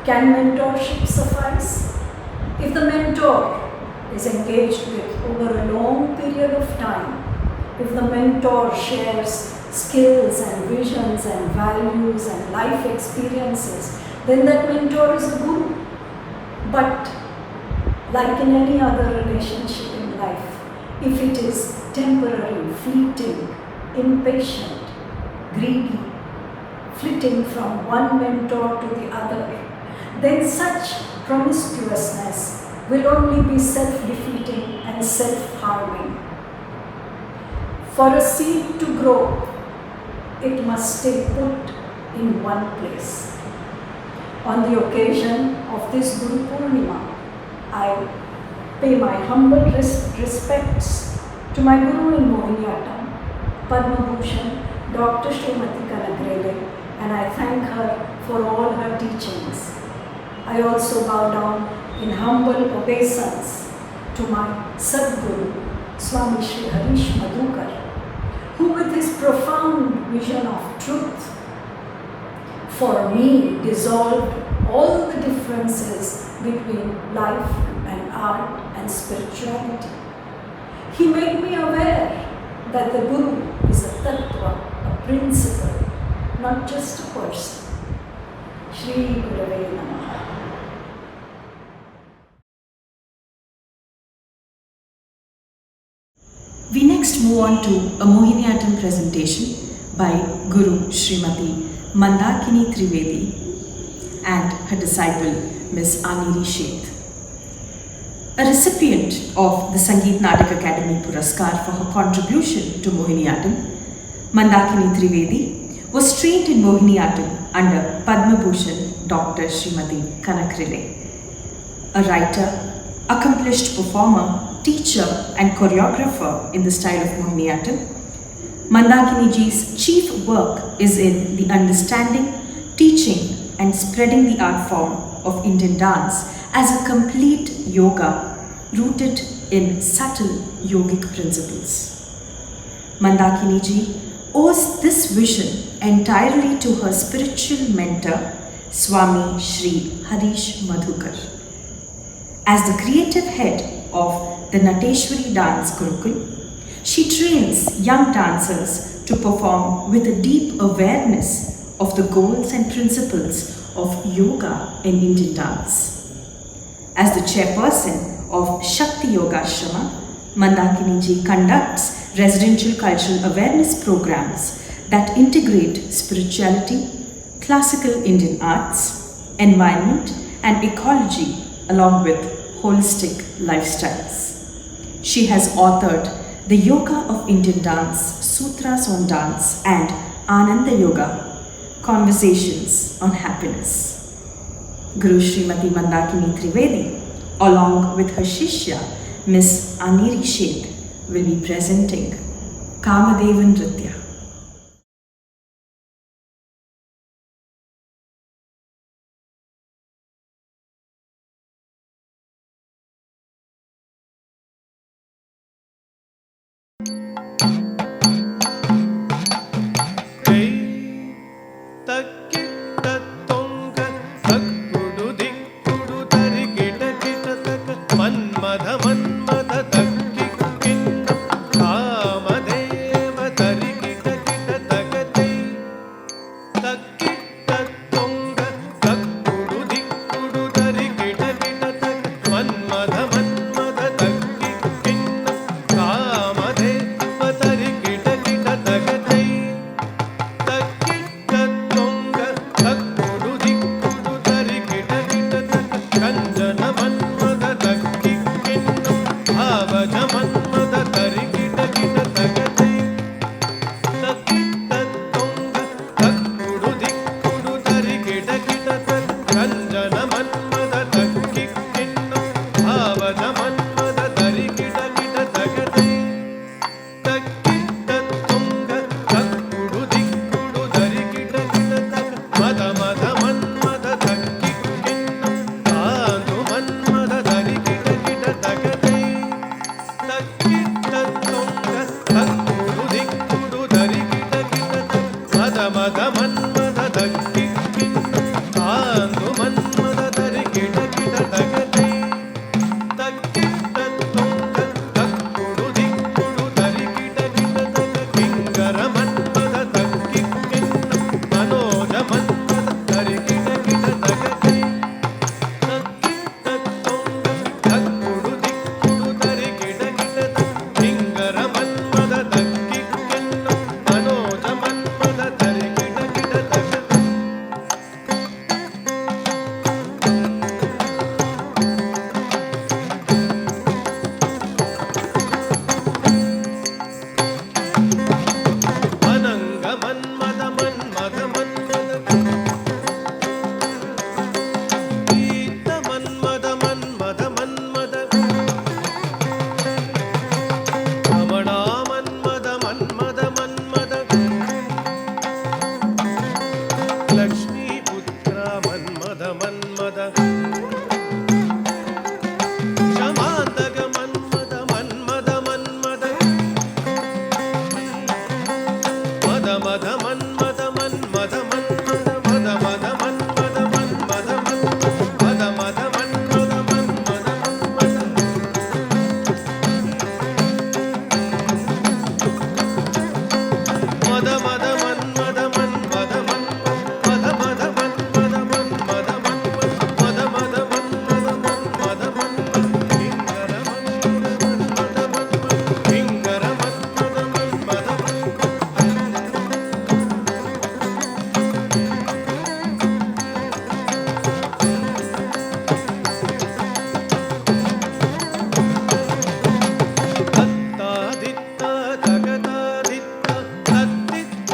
Can mentorship suffice? If the mentor is engaged with over a long period of time, if the mentor shares skills and visions and values and life experiences, then that mentor is a guru. But like in any other relationship in life, if it is temporary, fleeting, impatient, greedy, flitting from one mentor to the other, then such promiscuousness will only be self-defeating and self-harming. For a seed to grow, it must stay put in one place. On the occasion of this Guru Purnima, I pay my humble respects to my Guru in Mohiniyattam, Padma Bhushan, Dr. Srimati Kanagrele, and I thank her for all her teachings. I also bow down in humble obeisance to my Sadguru, Swami Shri Harish Madhukar, who with his profound vision of truth, for me dissolved all the differences between life and art and spirituality. He made me aware that the Guru is a tattva, a principle, not just a person. Shri Gurave Namaha. We next move on to a Mohiniyattam presentation by Guru Srimati Mandakini Trivedi and her disciple Miss Aniri Sheth. A recipient of the Sangeet Natak Academy Puraskar for her contribution to Mohiniyattam, Mandakini Trivedi was trained in Mohiniyattam under Padma Bhushan Dr. Srimati Kanagrele. A writer, accomplished performer, teacher and choreographer in the style of Mohiniyattam, Mandakini Ji's chief work is in the understanding, teaching and spreading the art form of Indian dance as a complete yoga rooted in subtle yogic principles. Mandakini Ji owes this vision entirely to her spiritual mentor, Swami Shri Harish Madhukar. As the creative head of the Nateshwari Dance Gurukul, she trains young dancers to perform with a deep awareness of the goals and principles of yoga in Indian dance. As the chairperson of Shakti Yoga Ashrama, Mandakini Ji conducts residential cultural awareness programs that integrate spirituality, classical Indian arts, environment and ecology along with holistic lifestyles. She has authored the Yoga of Indian Dance, Sutras on Dance and Ananda Yoga, Conversations on Happiness. Guru Srimati Mandakini Trivedi, along with her Shishya, Miss Aniri Sheth, will be presenting Kamadeva Nritya. Manmatha ತಕ್ಕಿ ಕಿನ್ನ Kamadeva ತರಿಗೆ ಮದ ಮನ್ಮದ ದಕ್ಕಿ ಆಂದು ಮನ್ಮದ ತರಿ ಗಿಡ ಗಿಡ ತಗದೆ ತಕ್ಕಿ ತಕ್ಕುಡು ದಿಕ್ಕುಡು ತರಿ ಗಿಡ ಗಿಡ ತಗ ಕಿಂಗರ ಮನ್ಮದ ದಕ್ಕಿ ಮನೋಜ ಮನ್ಮದ ತರಿ ಗಿಡ ಗಿಡ ತಗದೆ ತಕ್ಕಿ ತಕ್ಕುಡು ದಿಕ್ಕುಡು ತರಿ ಗಿಡ ಗಿಡ ಕಿಂಗರ ಮನ್ಮದ ದಕ್ಕಿ ಮನೋಜ ಮನ್ಮದ ತರಿ ಗಿಡ ಗಿಡ ತಗದೆ ಅನಂಗ ಮನ್ಮದ ಮನ್ಮದ ಮನ್ಮದ ಗೀತ ಮನ್ಮದ ಮನ್ಮದ ಮನ್ಮದ ರಮಣ ಮನ್ಮದ ಮನ್ಮದ ಮನ್ಮದ ಲಕ್ಷ್ಮೀ ಪುತ್ರ ಮನ್ಮದ ಮನ್ಮದ ಶಮಾಂತಕ ಮನ್ಮದ ಮನ್ಮದ ಮನ್ಮದ ಮದ ಮದ ಮನ್ಮದ ಮನ್ಮದ ಮನ್ಮದ ಮದ ಮದ ಮನ್ಮದ ಮನ್ಮದ ಮದ ಮದ ಮನ್ಮದ ಮನ್ಮದ ಮನ್ಮದ ಮದ ಮದ ಮನ್ಮದ ಮನ್ಮದ ಮದ ಮದ ಮನ್ಮದ ಮನ್ಮದ ಮದ ಮದ ಮನ್ಮದ ಮನ್ಮದ ಮನ್ಮದ ಕಿಂಗರ ಮನ್ಮದ ಮನ್ಮದ ಕಿಂಗರ ಮನ್ಮದ ಮನ್ಮದ ತತ್ತಾದಿತ್ತ ತಗದಾದಿತ್ತ ತತ್ತಿತ್ತ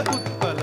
Utpal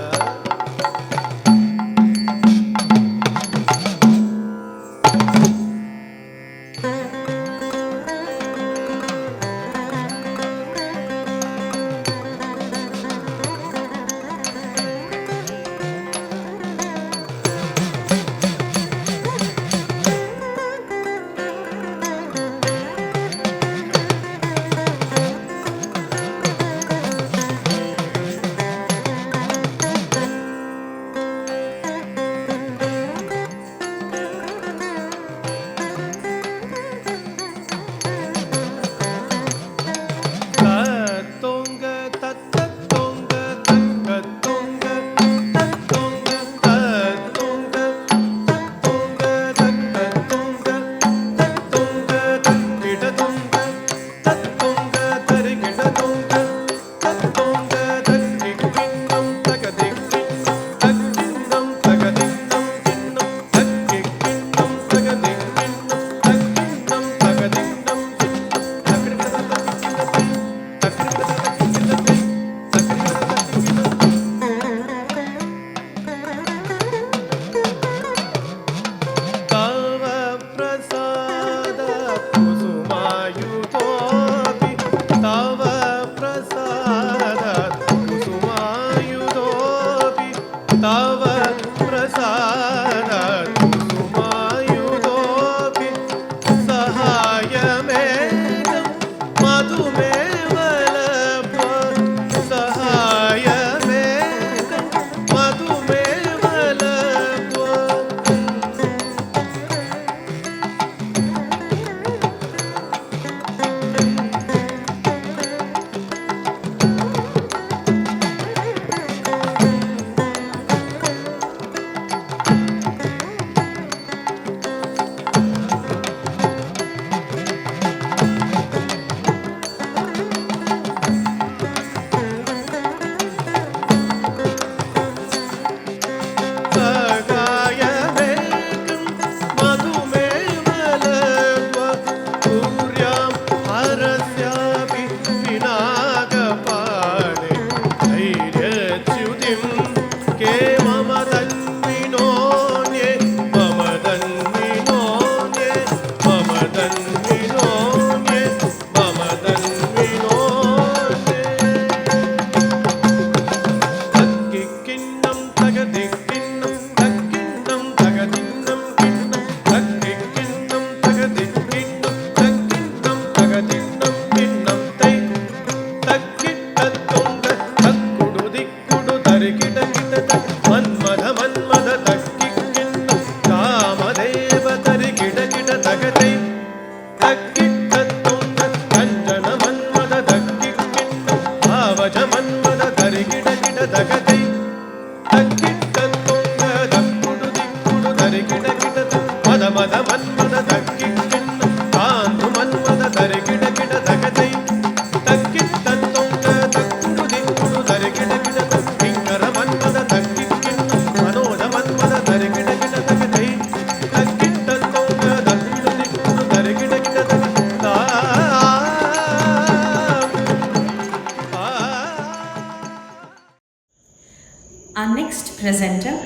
Our next presenter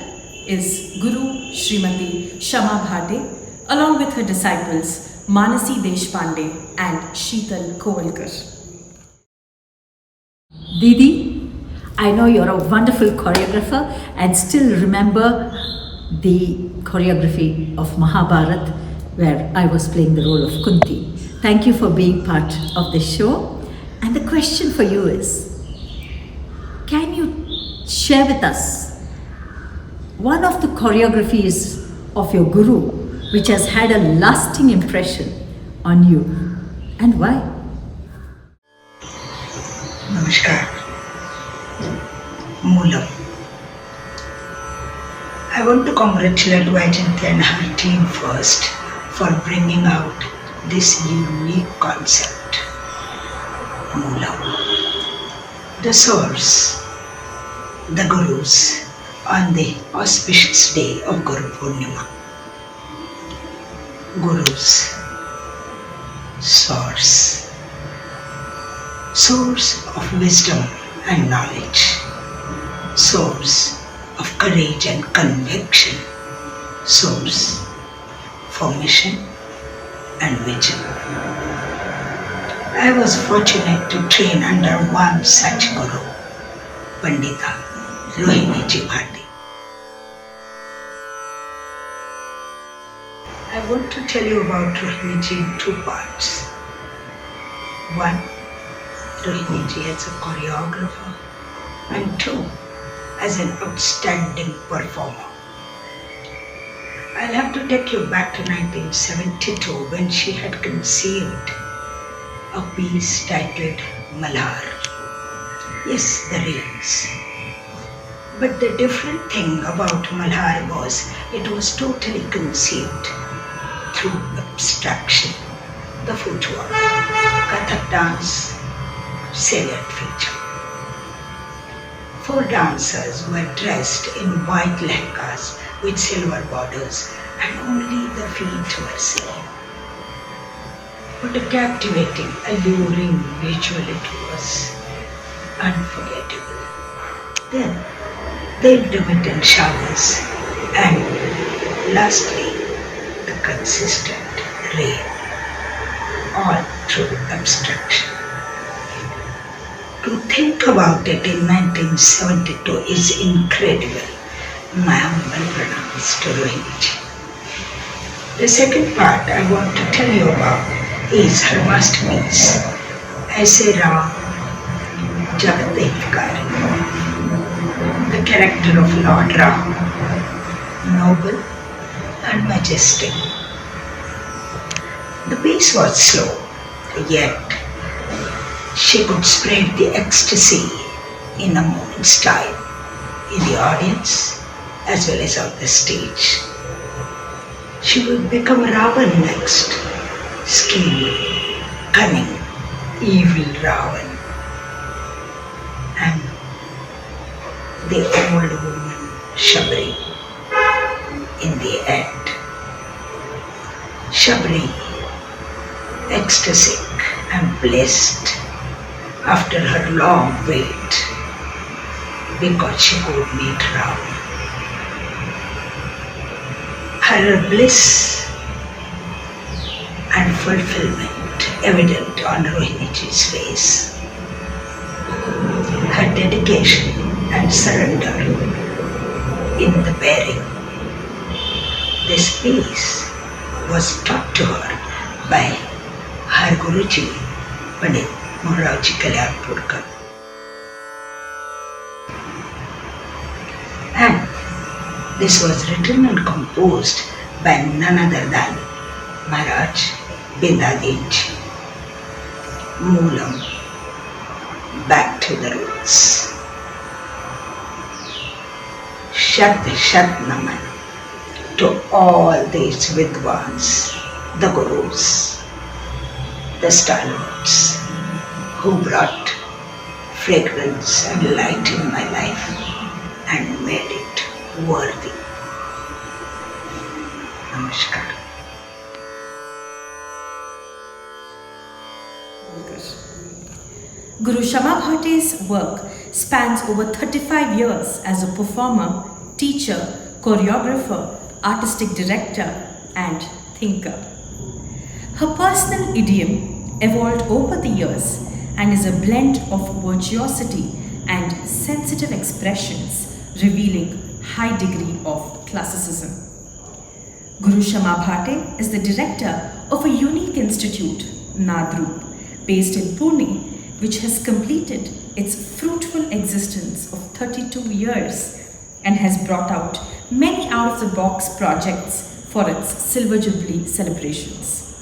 is Guru Srimati Shama Bhate, along with her disciples Manasi Deshpande and Sheetal Kovalkar. Didi, I know you're a wonderful choreographer and still remember the choreography of Mahabharat, where I was playing the role of Kunti. Thank you for being part of the show. And the question for you is, can you share with us one of the choreographies of your guru which has had a lasting impression on you, and why? Namaskar. Moolam. I want to congratulate Vaijayanti and her team first for bringing out this unique concept. Moolam. The source, the Gurus, on the auspicious day of Guru Purnima. Gurus, source of wisdom and knowledge. source of courage and conviction, source for mission and vision. I was fortunate to train under one such guru, Pandita Rohiniji Bhate. I want to tell you about Rohiniji in two parts. One, Rohiniji as a choreographer, and two, as an outstanding performer. I'll have to take you back to 1972 when she had conceived a piece titled Malhar. Yes, the rains. But the different thing about Malhar was it was totally conceived through abstraction, the footwork, Kathak dance, salient feature. 4 dancers were dressed in white lehengas with silver borders and only the feet were seen. What a captivating, alluring visual it was. Unforgettable. Then, the intermittent showers and lastly, the consistent rain, all through abstraction. To think about it in 1972 is incredible. My humble pranams to Rohiniji. The second part I want to tell you about is her masterpiece, Aise Ram Jagat Hitkari. The character of Lord Ram, noble and majestic. The piece was slow, yet she could spread the ecstasy in a moment's time in the audience as well as on the stage. She would become Ravan next, scheming, cunning, evil Ravan. And the old woman Shabri in the end. Shabri, ecstatic and blessed after her long wait because she could meet Ram. Her bliss and fulfillment evident on Rohiniji's face. Her dedication and surrender in the bearing. This piece was taught to her by her Guruji, Pandit Morarji Kalyanpurkar. And this was written and composed by none other than Maharaj Bindadinji. Moolam, back to the roots. Shat Naman to all these Vidwans, the Gurus, the stalwarts who brought fragrance and light in my life and made it worthy. Namaskar. Guru Shama Bhate's work spans over 35 years as a performer, teacher, choreographer, artistic director, and thinker. Her personal idiom evolved over the years and is a blend of virtuosity and sensitive expressions, revealing high degree of classicism. Guru Shama Bhate is the director of a unique institute, Nadrup, based in Pune, which has completed its fruitful existence of 32 years and has brought out many out-of-the-box projects for its Silver Jubilee celebrations.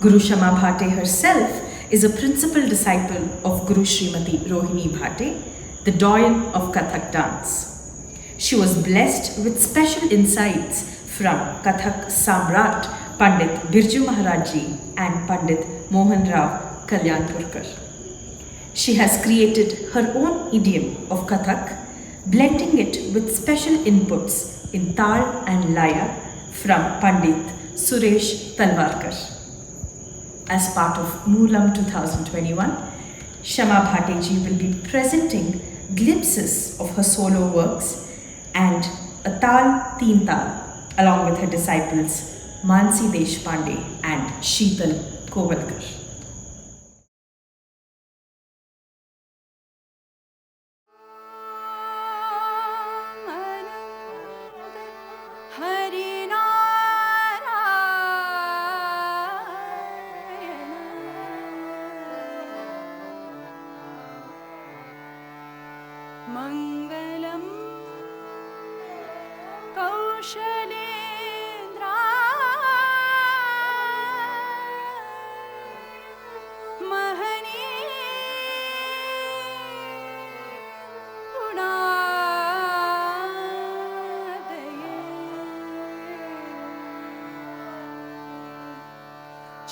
Guru Shama Bhate herself is a principal disciple of Guru Srimati Rohini Bhate, the doyen of Kathak dance. She was blessed with special insights from Kathak Samrat Pandit Birju Maharaj Ji and Pandit Mohan Rao Kalyanpurkar. She has created her own idiom of Kathak, blending it with special inputs in Tal and Laya from Pandit Suresh Talwarkar. As part of Moolam 2021, Shama Bhate ji will be presenting glimpses of her solo works and a Tal Teen Tal along with her disciples Mansi Deshpande and Sheetal Kovalkar. मङ्गलं कौशलेन्द्रा महनी गुणादये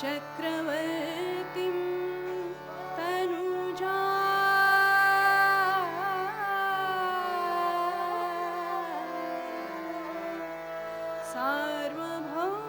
चक्रवर्तीं Tanuja सार्वभौमा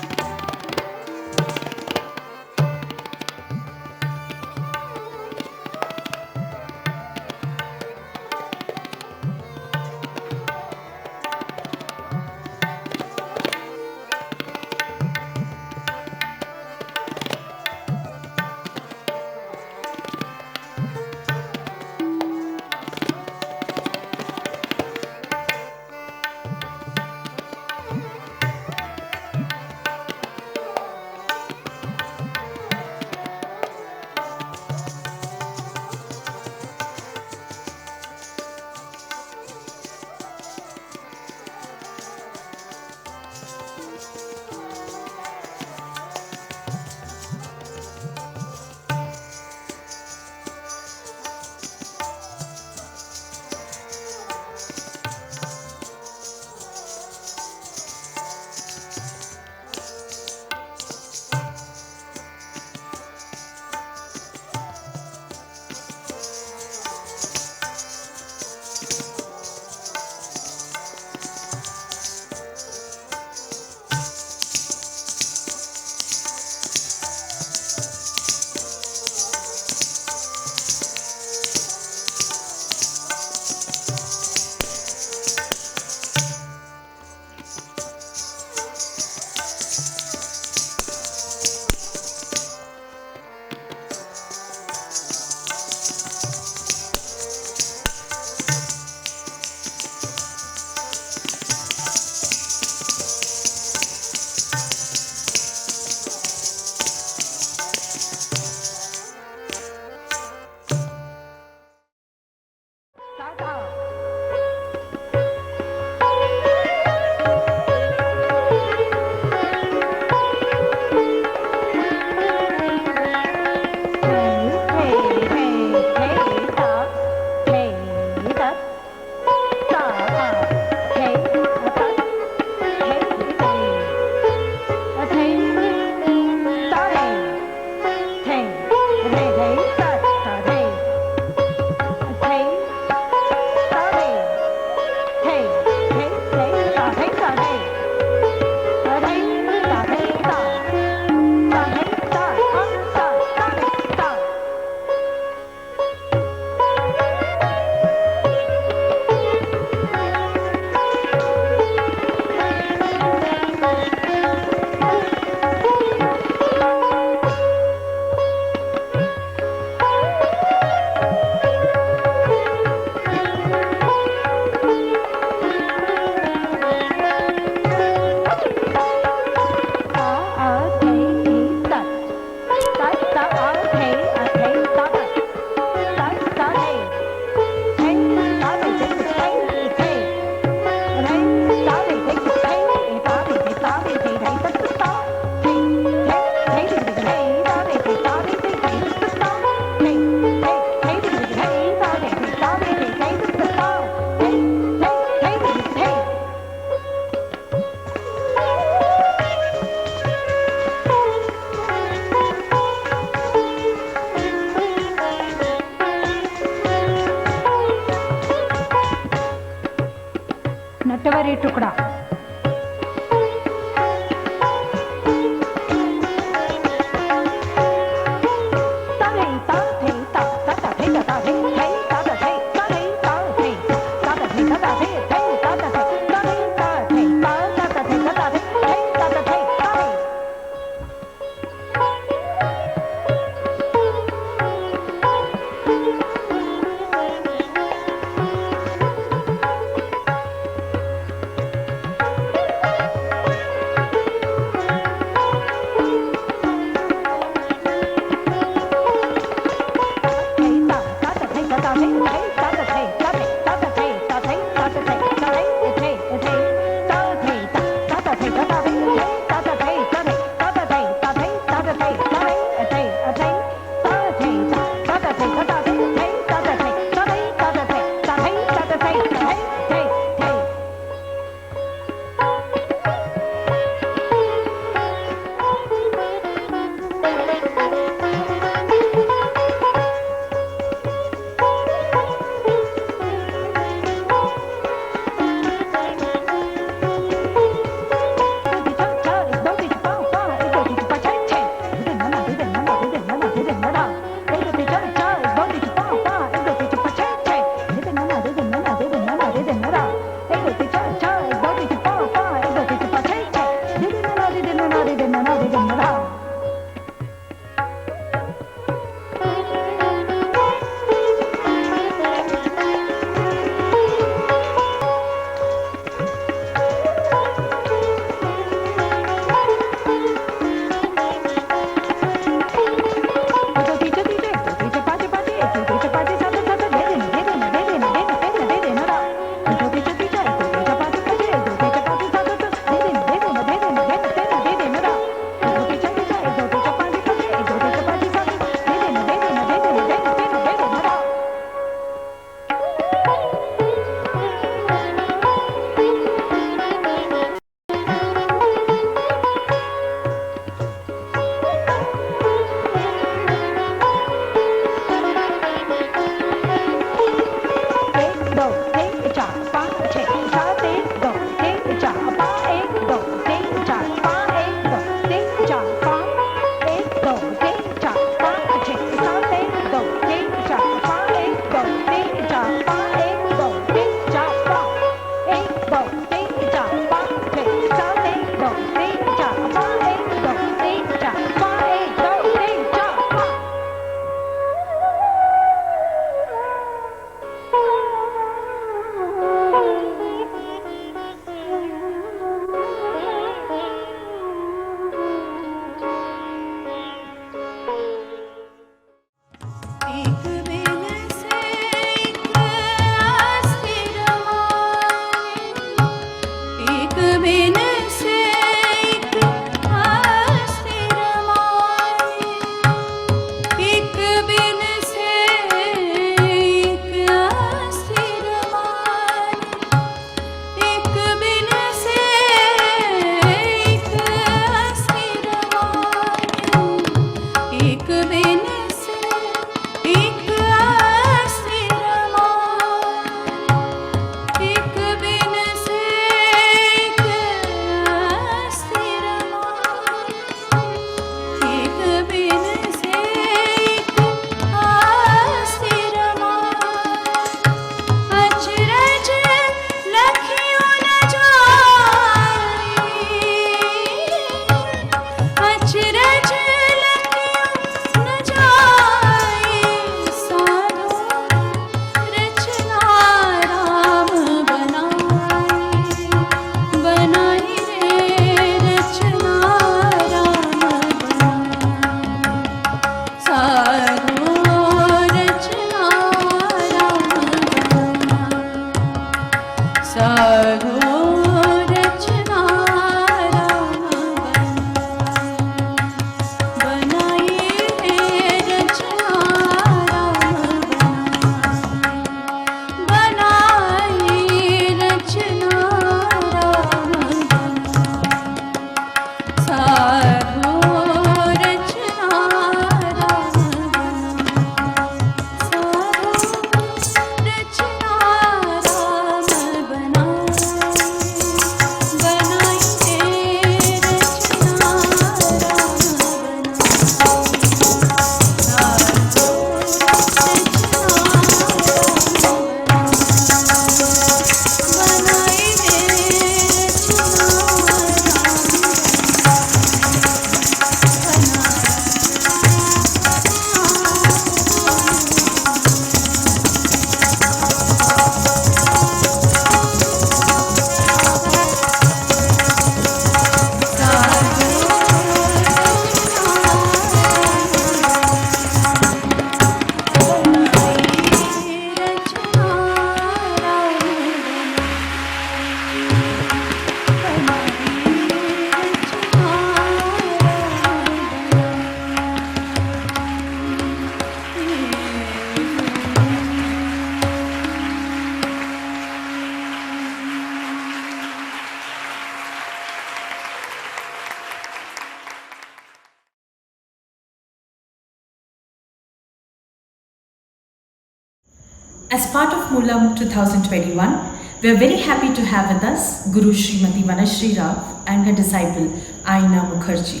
As part of Moolam 2021, we are very happy to have with us Guru Srimati Manashri Rao and her disciple Aina Mukherjee.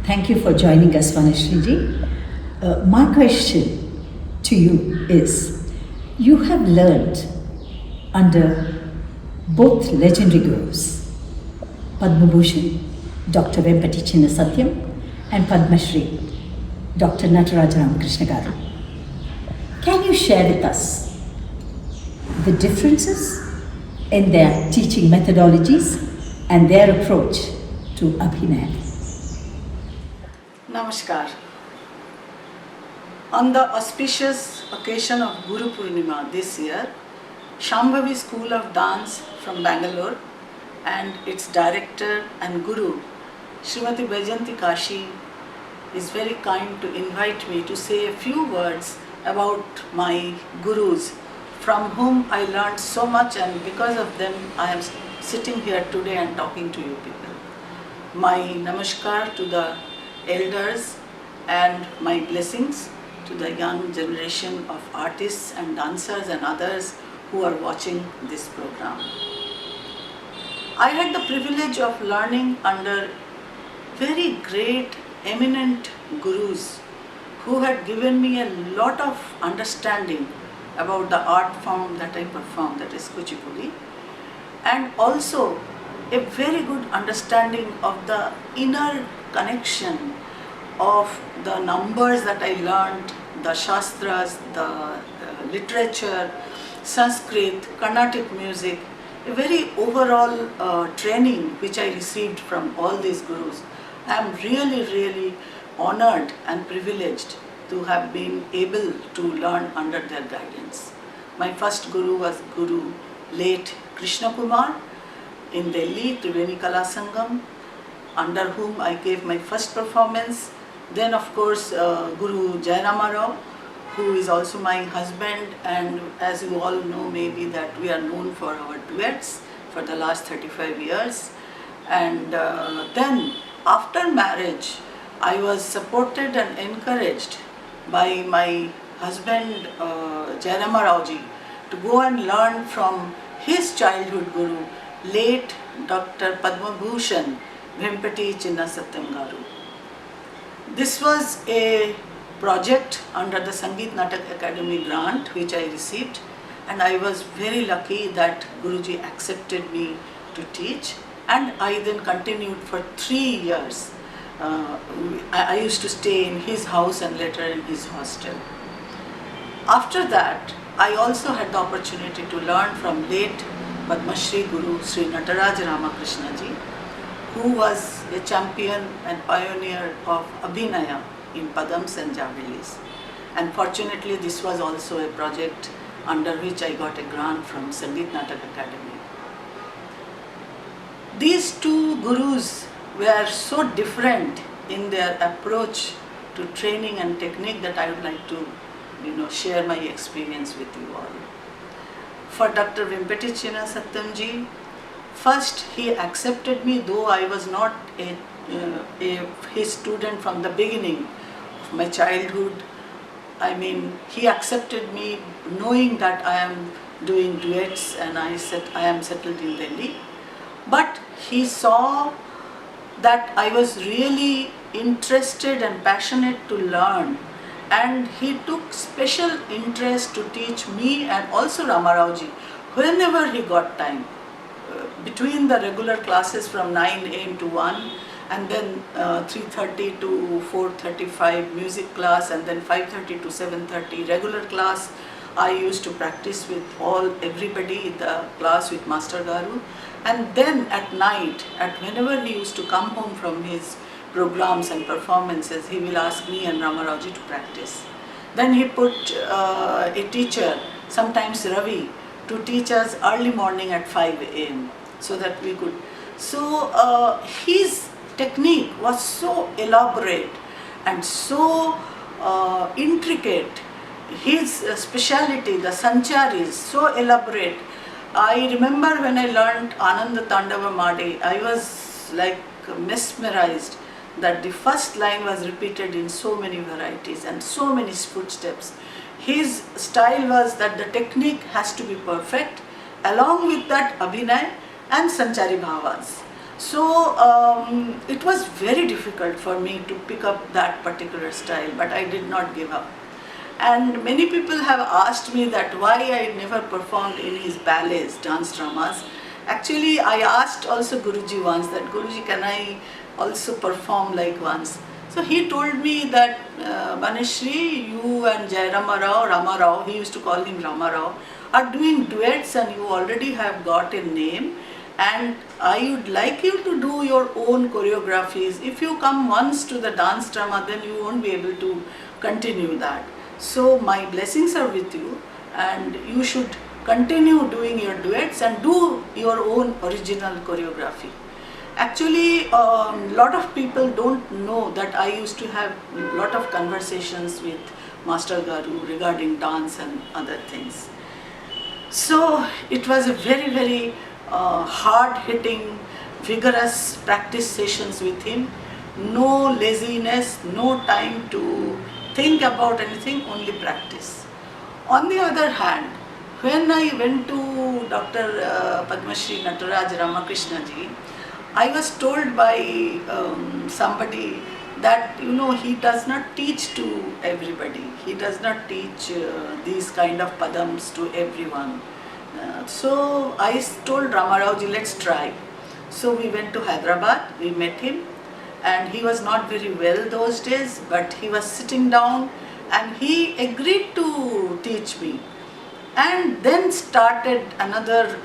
Thank you for joining us, Manashri ji. My question to you is, you have learned under both legendary gurus, Padma Bhushan, Dr. Vempati Chinna Satyam, and Padma Shri, Dr. Nataraja Ramakrishna Garu. Can you share with us the differences in their teaching methodologies and their approach to Abhinaya? Namaskar. On the auspicious occasion of Guru Purnima this year, Shambhavi School of Dance from Bangalore and its director and guru, Srimati Baijanti Kashi, is very kind to invite me to say a few words about my gurus, from whom I learned so much, and because of them I am sitting here today and talking to you people. My namaskar to the elders and my blessings to the young generation of artists and dancers and others who are watching this program. I had the privilege of learning under very great, eminent gurus who had given me a lot of understanding about the art form that I perform, that is Kuchipudi, and also a very good understanding of the inner connection of the numbers that I learned, the Shastras, the literature, Sanskrit, Carnatic music, a very overall training which I received from all these gurus. I am really honored and privileged to have been able to learn under their guidance. My first guru was Guru late Krishna Kumar in Delhi, Triveni Kala Sangam, under whom I gave my first performance. Then of course Guru Jairama Rao, who is also my husband, and as you all know maybe that we are known for our duets for the last 35 years. And then after marriage, I was supported and encouraged by my husband Jairama Rao ji to go and learn from his childhood guru, late Dr. Padma Bhushan Vempati Chinna Satyam Garu. This was a project under the Sangeet Natak Academy grant which I received, and I was very lucky that Guruji accepted me to teach, and I then continued for 3 years. I used to stay in his house and later in his hostel. After that, I also had the opportunity to learn from late Padma Shri Guru Sri Nataraja Ramakrishna ji, who was a champion and pioneer of Abhinaya in Padams and Javelis. And fortunately, this was also a project under which I got a grant from Sangeet Natak Academy. These two gurus were so different in their approach to training and technique that I would like to share my experience with you all. For Dr. Vempati Chinna Satyam ji, first he accepted me, though I was not his student from the beginning of my childhood. I mean, he accepted me knowing that I am doing duets and I am settled in Delhi. But he saw that I was really interested and passionate to learn, and he took special interest to teach me and also Rama Rao ji whenever he got time, between the regular classes from 9 AM to 1, and then 3:30 to 4:35 music class, and then 5:30 to 7:30 regular class. I used to practice with everybody in the class with Master Garu, and then at night, whenever he used to come home from his programs and performances, he will ask me and Rama Rao ji to practice. Then he put a teacher, sometimes Ravi, to teach us early morning at 5 AM so that we could. So his technique was so elaborate and so intricate. His speciality, the Sancharis, so elaborate. I remember when I learned Ananda Tandava Made, I was like mesmerized that the first line was repeated in so many varieties and so many footsteps. his style was that the technique has to be perfect, along with that Abhinay and Sanchari Bhavas. So it was very difficult for me to pick up that particular style, but I did not give up. And many people have asked me that why I never performed in his ballets, dance dramas. Actually, I asked also Guruji once that, Guruji, can I also perform like once? So he told me that, Banishri, you and Rama Rao, he used to call him Rama Rao, are doing duets and you already have got a name, and I would like you to do your own choreographies. If you come once to the dance drama, then you won't be able to continue that. So my blessings are with you, and you should continue doing your duets and do your own original choreography. Actually, a lot of people don't know that I used to have a lot of conversations with Master Garu regarding dance and other things. So it was a very, very hard-hitting, vigorous practice sessions with him. No laziness, no time to think about anything, only practice. On the other hand, when I went to Dr. Padma Shri Nataraj Ramakrishna ji, I was told by somebody that, he does not teach to everybody. He does not teach these kind of padams to everyone. So I told Rama Rao ji, let's try. So we went to Hyderabad, we met him, and he was not very well those days, but he was sitting down and he agreed to teach me. And then started another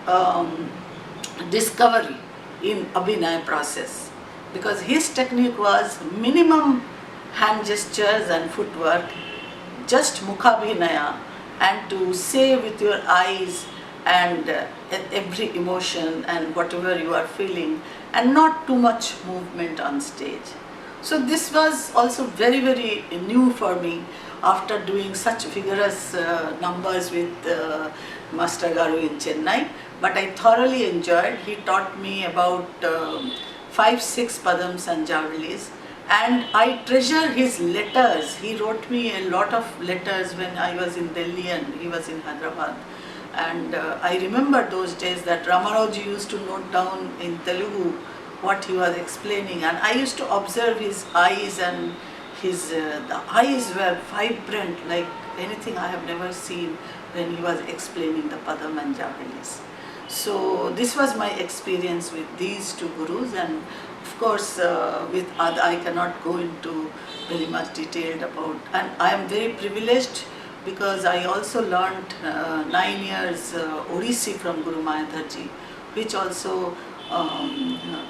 discovery in Abhinay process, because his technique was minimum hand gestures and footwork, just Mukhabhinaya, and to say with your eyes and every emotion and whatever you are feeling, and not too much movement on stage. So this was also very, very new for me after doing such vigorous numbers with Master Garu in Chennai. But I thoroughly enjoyed. He taught me about 5-6 padams and javalis, and I treasure his letters. He wrote me a lot of letters when I was in Delhi and he was in Hyderabad. And I remember those days that Rama Rao ji used to note down in Telugu what he was explaining, and I used to observe his eyes, and the eyes were vibrant like anything I have never seen when he was explaining the Padam and Javalis. So this was my experience with these two gurus, and of course with other I cannot go into very much detailed about, and I am very privileged because I also learned 9 years Odissi from Guru Mayadhar ji, which also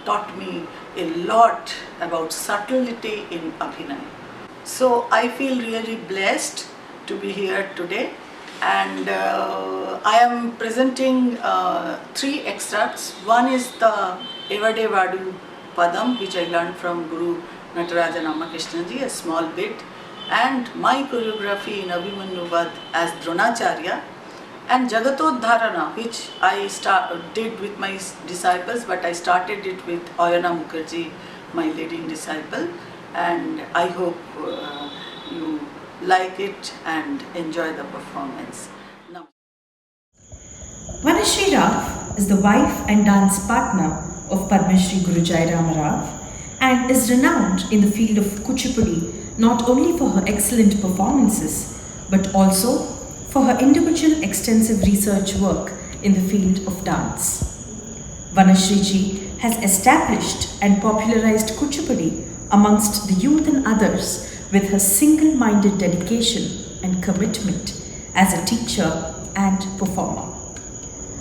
taught me a lot about subtlety in Abhinay. So I feel really blessed to be here today, and I am presenting 3 extracts. One is the Evade Vadu Padam, which I learned from Guru Nataraja Ramakrishna ji, a small bit, and my choreography in Abhimanyu Vad as Dronacharya, and Jagatodharana, which I did with my disciples, but I started it with Ayana Mukherjee, my leading disciple, and I hope you like it and enjoy the performance. Now, Vanashri Rao is the wife and dance partner of Padma Shri Guru Jai Rama Rao, and is renowned in the field of Kuchipudi not only for her excellent performances, but also for her individual extensive research work in the field of dance. Vanashri ji has established and popularized Kuchipudi amongst the youth and others with her single-minded dedication and commitment as a teacher and performer.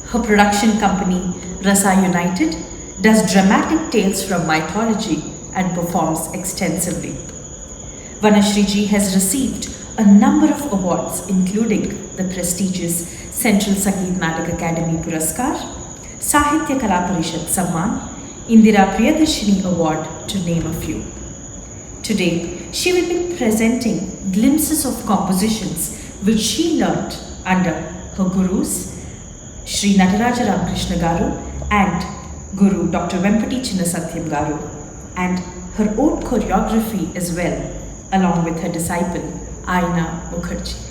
Her production company, Rasa United, does dramatic tales from mythology and performs extensively. Vanashri ji has received a number of awards, including the prestigious Central Sangeet Natak Academy Puraskar, Sahitya Kala Parishad Samman, Indira Priyadarshini Award, to name a few. Today, she will be presenting glimpses of compositions which she learnt under her gurus, Sri Nataraja Ramakrishna Garu and Guru Dr. Vempati Chinnasatyam Garu, and her own choreography as well, along with her disciple Ayana Mukherjee.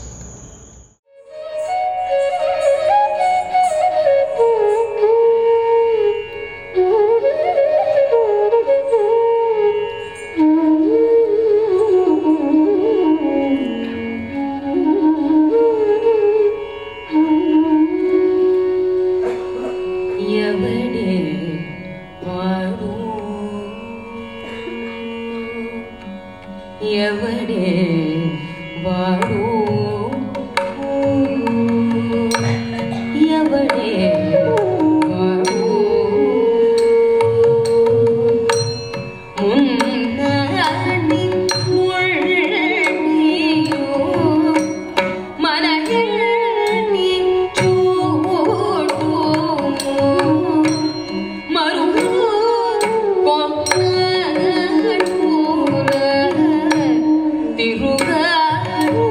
ఎవడే వాడు ఎవడే వాడు మున్నని ముళ్ళియో మనయని చూడు మరుగు కొమ్మూర తిరుగారు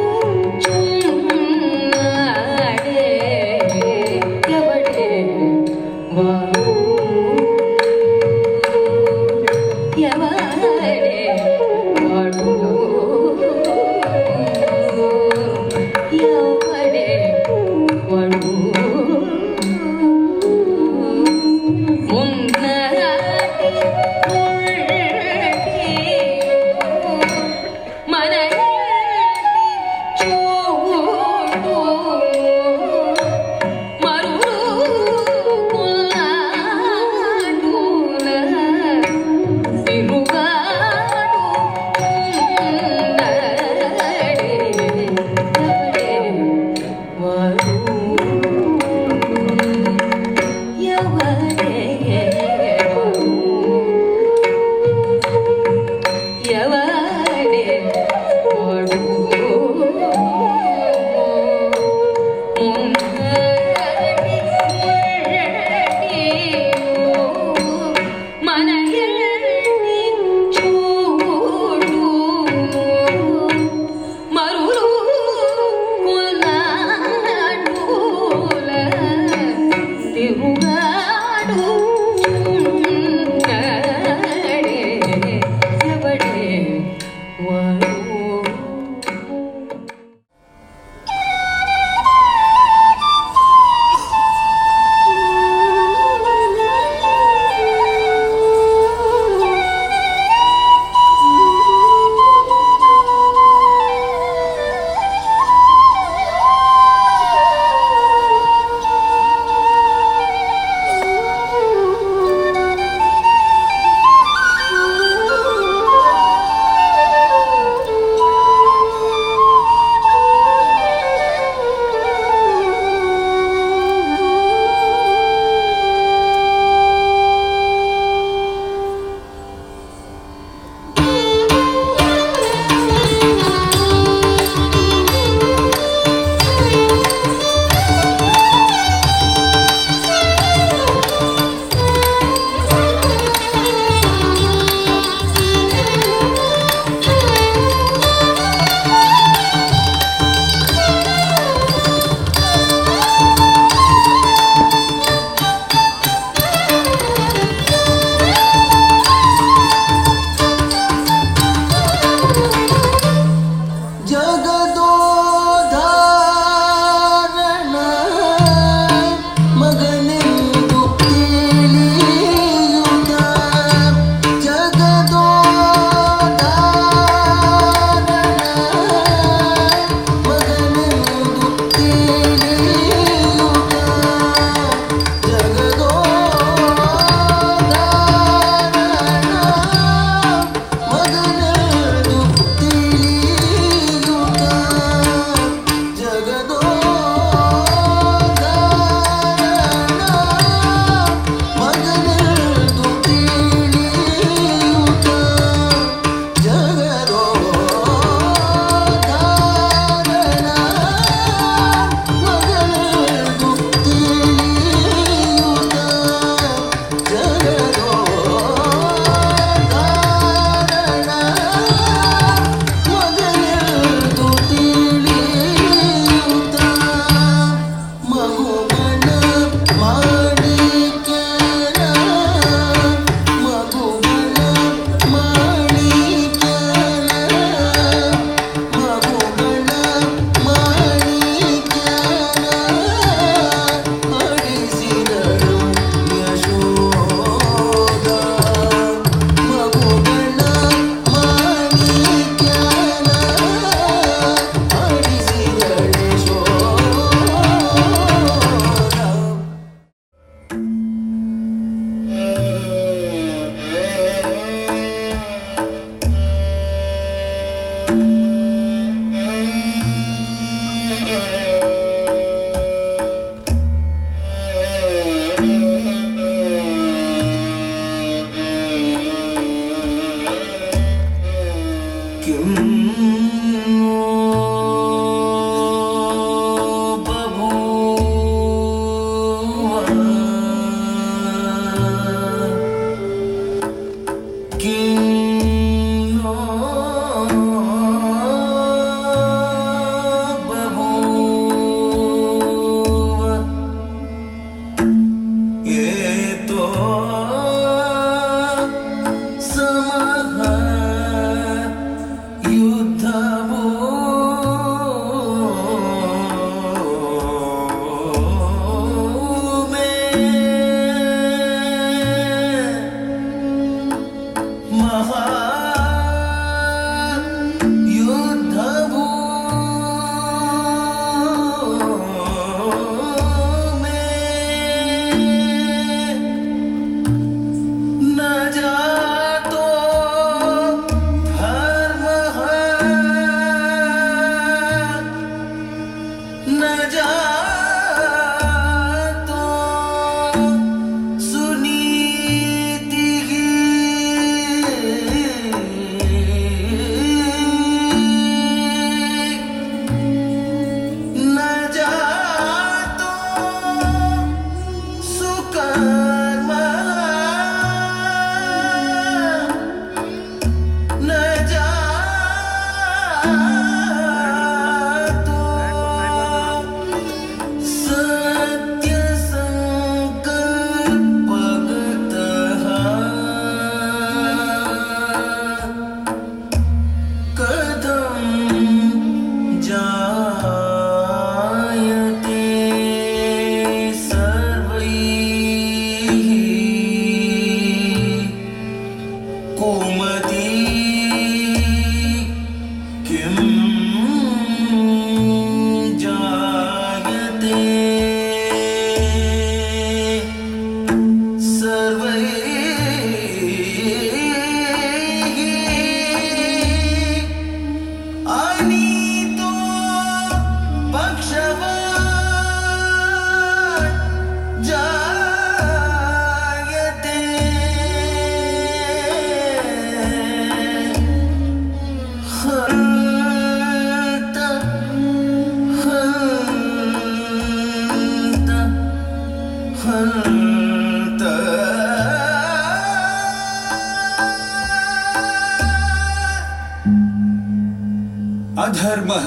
अधर्मः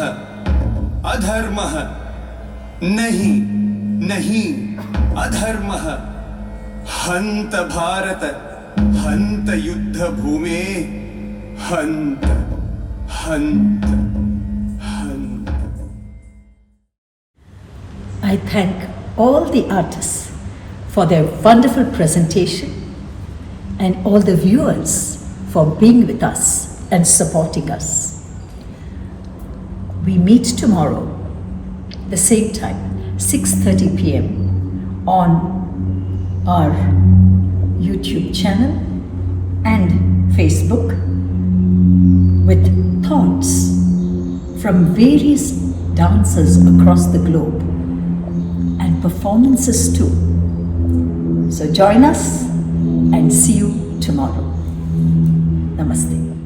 अधर्मः नहीं नहीं अधर्मः हन्त भारत हन्त युद्ध भूमे हन्त हन्त हन्त. I thank all the artists for their wonderful presentation and all the viewers for being with us and supporting us. We meet tomorrow, the same time, 6:30 p.m. on our YouTube channel and Facebook with thoughts from various dancers across the globe and performances too. So join us and see you tomorrow. Namaste.